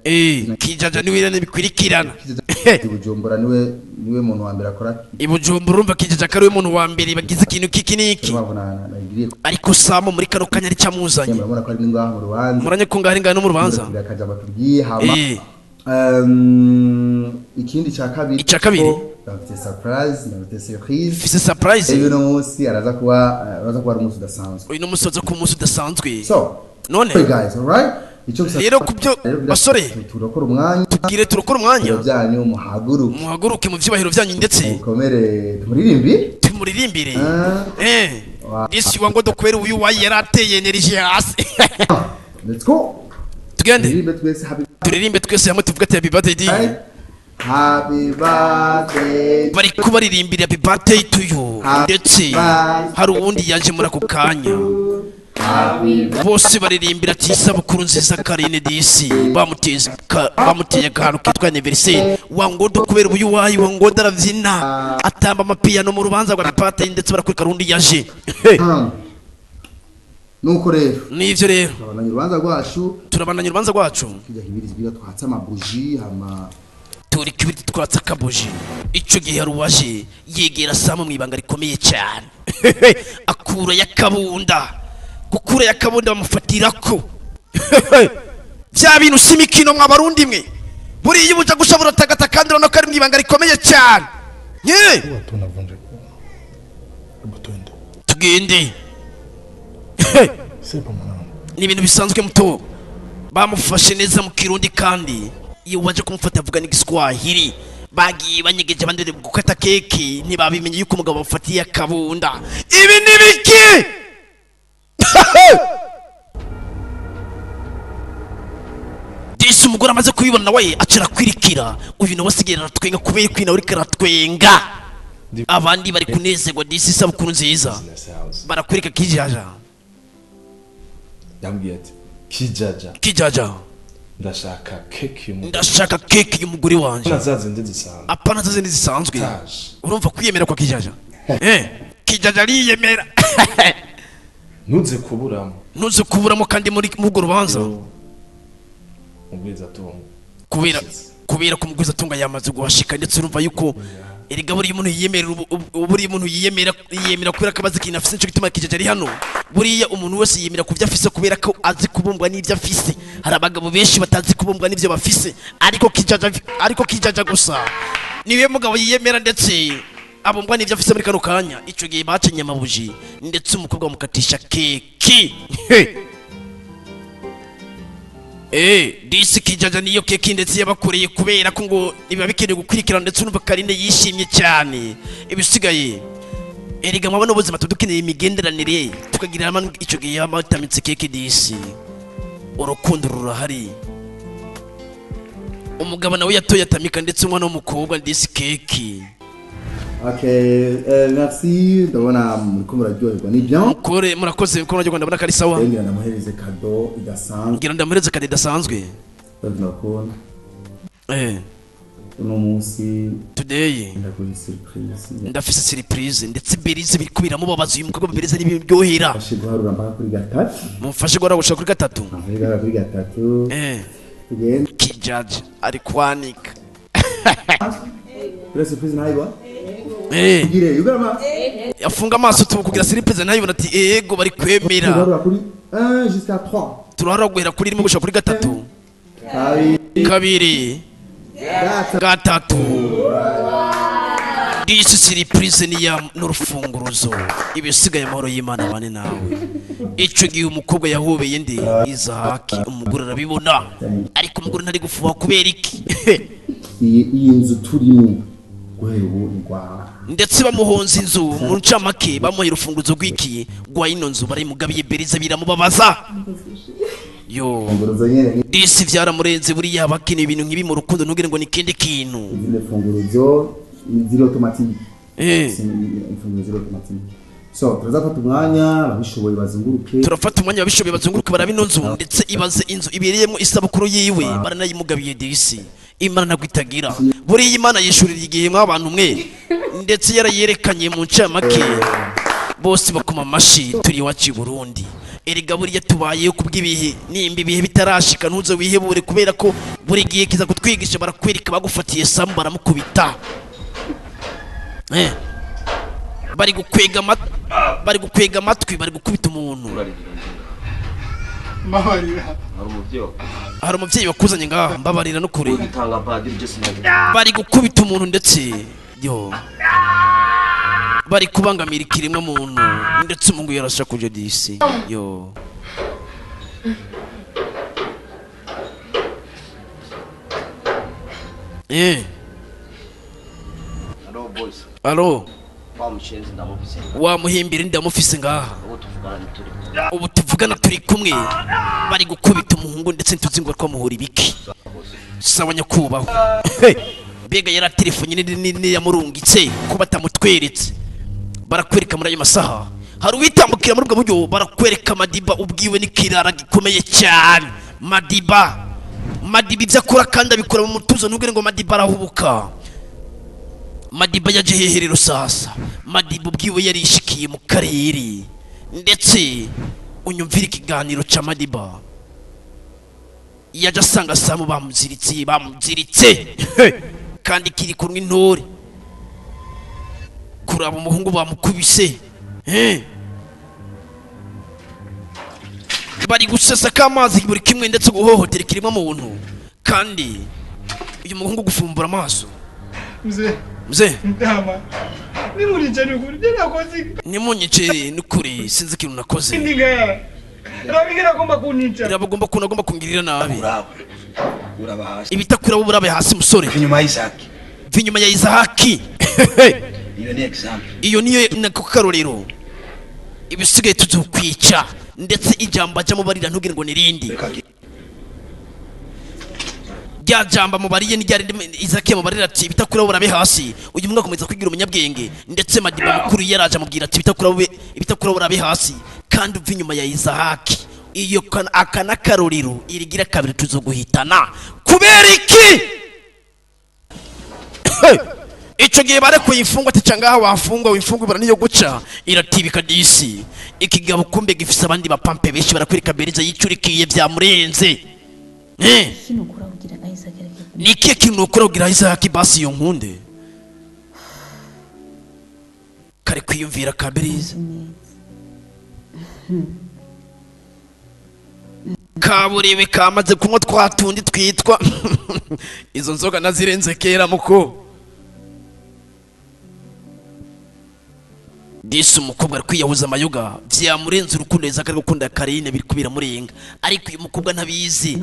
kijaja niwe bikwirikirana Bujumbura niwe muntu wa mbere akora Bujumbura urumva kijaja kari we muntu wa mbere bagize ikintu kikiniki ariko Samu muri kano kanya ari cyamuzanye murabona ko ari ngaha mu rubanza muranye ko ngahe no mu rubanza akaja batubwiye hama ikindi cha kabiri bafite surprise fise surprise uyu munsi araza kuba umunsi udasanzwe uyu munsi uza ku munsi udasanzwe so none hey guys alright rero kubyo basore turakora umwanya turakora umwanya byanyu muhaguruke mu byubahiro byanyu ndetse mukomere tumuririmbire disi wango dokwera uyu wayi yarateye energy hasi let's go tugende turirimbe twese hamwe tuvuga ati happy birthday bari kubaririmbira happy birthday to you ndetse hari uwundi yaje muri ako kanya bose baririmbira ati isabukuru nziza Karine disi bamuteye akantu kitwa anniversaire wangodo kubera uyu wayi wangodo aravyina atamba amapiyano mu rubanza rwa birthday ndetse barakurika rundi yaje nuko rero nivyo rero turabandanya urubanza rwacu kijya hibirizbira twatsa amabuji hama turi kibiri twatsa kabuji ico gihe yaruwaje yegera Samu mwibanga rikomeye cyane akura yakabunda bamufatirako bya bintu simikino mwabarundi mwe buri yubuja gushabura tagata kandi no kari mwibanga rikomeye cyane tugende ni ibintu bisanzwe muto bamufashe neza mu kirundi kandi iyo waje kumufata avuga n'igiswahili bagiye banyegeje bandere gukata keke ntibabimenye yuko umugabo bafatiye akabunda ibi nibiki disi umugore amaze kubibona nawe acira kwirikira uyu nawe asigaye twenga kubera kwina uri karatwenga abandi bari kunezerwa disi isabukuru nziza barakwereka kijaja yambwiye ati kijaja ndashaka keke y'umugore wanje apana zazindi zisanzwe urumva kwiyemera kwa kijaja kijaja ariyemera ntuze kuburamo kandi muri urwo rubanza kubera ko umugwiza atunga yamaze guhashika ndetse urumva yuko erega buri umuntu yiyemera kubera ko abazi ikintu afise nico gituma kijaja ari hano buriya umuntu wese yiyemera kuvyo afise kubera ko azi kubumbwa n'ivyo afise hari abagabo benshi batazi kubumbwa n'ivyo bafise ariko kijaja gusa niwe mugabo yiyemera ndetse abumbwa n'ivyo afise muri kano kanya ico gihe bacenye amabuji ndetse umukobwa bamukatisha keki disi kijaja niyo keki ndetse yabakoreye kubera ko ngo iba bikeneye gukurikirana ndetse urumva Karine yishimye cyane ibisigaye erega mwabona ubuzima tudukeneye imigenderanire tukagira hamwe ico gihe yamatamitse keke disi urukundo rurahari umugabo nawe yatoye atamika ndetse umwana w'umukobwa ndisi keki. Okay, merci, ndabona muriko muraryoherwa ni bien. Mukore murakoze mukoro ryo ndabona kari sawa. Ngira ndamuhereze cadeau idasanzwe. Ngira ndamuhereze cadeau idasanzwe. Ndakubona. Uno munsi today ndakuye surprise. Ndafise surprise ndetse berize bikubira mu babazi uyu mukobwa berize ari biryohera. Fashe guharura mpaka kuri gatatu. Mufashe guharura gushaka kuri gatatu. Ahera kuri gatatu. Tugende. Kijaji ari kwanika. Ura surprise nayiba? Kugire yugama. Yafunga amaso tukugira surprise nayiba ati yego bari kwemera. Guharura kuri 1 jusqu'à 3. Turahara guhera kuri rimwe gushaka kuri gatatu. Kabiri. Gatatu. Disi surprise ni ya n'urufunguruzo. Ibisigaye amahoro y'Imana bane nawe. Ico gihe umukobwa yahobeye ndi Izaki umugore arabibona. Ariko umugore ntari gufuha kubera iki? Iyi nzu turimo guhera ubu ingwara. Ndetse bamuhonza inzu mu ncamake bamuhira urufunguruzo rw'iki gwa ino nzu bari mugabiye beriza biramubabaza. Yo disi vyaramurenze buri yabakine ibintu nkibi mu rukundo ntugire ngo nikende kintu. Izine funguruzo zero automatique. Funguruzo automatique. So turazafata umwanya babishoboye bazunguruke. Turafata umwanya babishoboye bazunguruke barabino nzu ndetse ibaze inzu ibereyemo isabukuru yiwe baranayimugabiye disi. Imana nagwitagira buri Imana yishurira igihe mw'abantu mwe ndetse yarayerekanye mu ncamake bose bakoma amashi turi wacu i Burundi. Erega buriya tubayeho kubw'ibihe nimba ibihe bitarashika ntuze wihebure kubera ko buri gihe kiza kutwigisha barakwereka bagufatiye samu baramukubita. Bari gukwega amatwi bari gukubita umuntu. Hari umuvyeyi wakuzanye ngaha mbabarira no kure. Bari gukubita umuntu ndetse yo bari kubangamira ikiremwa muntu ndetse umungu yarasha kuje disi yo. Alo wa muhimbira ndamufise ngaha ubu tuvugana turi kumwe bari gukubita umuhungu ndetse ntuzi ngo twamuhura ibiki sawa nyakubaho. Bega yara telefone nini yamurungitse ko batamutweretse barakwereka muri ayo masaha hari ubitambukira muri ubwo buryo barakwereka Madiba ubwiwe n'ikirara gikomeye cyane. Madiba ibyo akora kandi abikora mu mutuzo ntugire ngo Madiba arahubuka. Madiba yaje heherero sasa. Madiba ubwiwe yarishikiye mu karere ndetse unyumvira ikiganiro ca Madiba yaje asanga samu bamuziritse kandi kiri kunwa intore kuraba umuhungu bamukubise. Bari gusesa kamazi buri kimwe ndetse guhohotera kirimo muntu kandi uyu muhungu gufumbura amaso. Mzee ndama ni muri cyane kuri nakoze ni munyice nukuri sinzi kintu nakoze ndinga rabigira gomba kunica rabagomba kunagomba kungirira nabi urabahasi ibitakura burabe hasi musore vinyuma ya Isaki iyo ni example iyo niyo nakukarorero ibisigaye tuzokwica ndetse ijambo ajya mubarira ntugire ngo nirindi rya jamba mubariye ni ryari Isaki mubarira ati bitakura burabe hasi uyu mwaka komeza kwigira umunyabwenge ndetse Madiba mukuru yaraje amubwira ati bitakura burabe hasi kandi uva inyuma ya Isaki iyo akana karorero irigira kabiri tuzoguhitana kubera iki. Ico gihe bare kuyifungwa ticanga wafungwa wifungwa baraniyo guca iratibika disi ikigabo kumbe gifise abandi bapampe benshi barakwereka beriza yicurikiye byamurenze. Niki kintu ukora kugira Isaki basi yo nkunde kare kwiyumvira kaberiza kaburebe kamaze kunywa twatundi twitwa izo nzoga nazirenze kera muko disi umukobwa ari kwiyahuza amayoga byamurenze urukundo Isaki ari gukunda Karine biri kubira murenga ariko uyu mukobwa ntabizi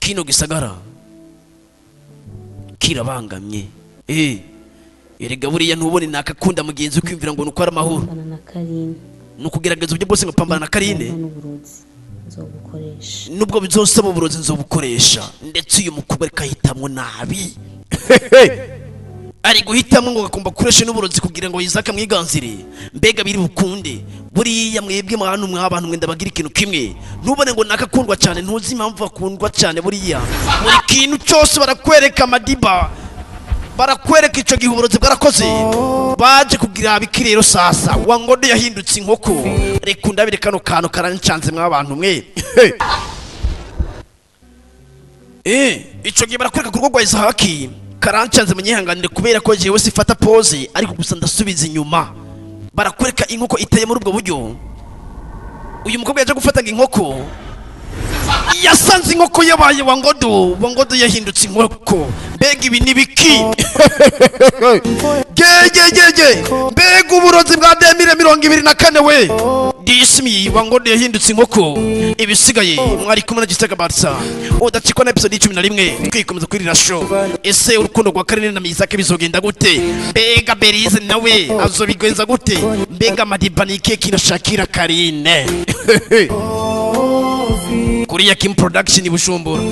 kino gisagara kirabangamye. Erega buriya ntubone nakakunda mugenzi kwimvira ngo nuko ari amahoro nukugerageza uburyo bwose ngapambana na Karine nzobukoresha nubwo bizosaba uburozi nzobukoresha ndetse uyu mukobwa rikahitamwo nabi ari guhitamo ngo gakumba kuresha n'uburozi kugira ngo yizaka mwiganzire mbega biri bukunde buriya mwebwe mwana umwe abantu mwenda bagira ikintu kimwe ntubone ngo nakakundwa cyane ntuzi impamvu akundwa cyane buriya muri kintu cyose barakwereka amadiba barakwereka ico gihe uburozi bwarakoze baje kugira bikirero sasa wangodo yahindutse inkoko reka ndabire kano kantu karancanze mw'abantu mwe ico gihe barakwereka ku rwego Isahaki karancanze munyihanganire kubera ko jewe sifata pose ariko gusa ndasubiza inyuma barakwereka inkoko iteye muri ubwo buryo uyu mukobwa yaje gufata inkoko yasanze inkoko yabaye wangodo yahindutse inkoko mbega ibi nibiki gege mbega uburozi bwa 2024 we dismi wangodo yahindutse inkoko ibisigaye mwari kumwe na Gitega Barca udacikwa na episode 11 kwikomeza kuri show ese urukundo rwa Karine na Mizake bizogenda gute mbega Berize nawe azobigwenza gute mbega Madiba ni keki na Shakira Karine kuri ya Kim Production Bujumbura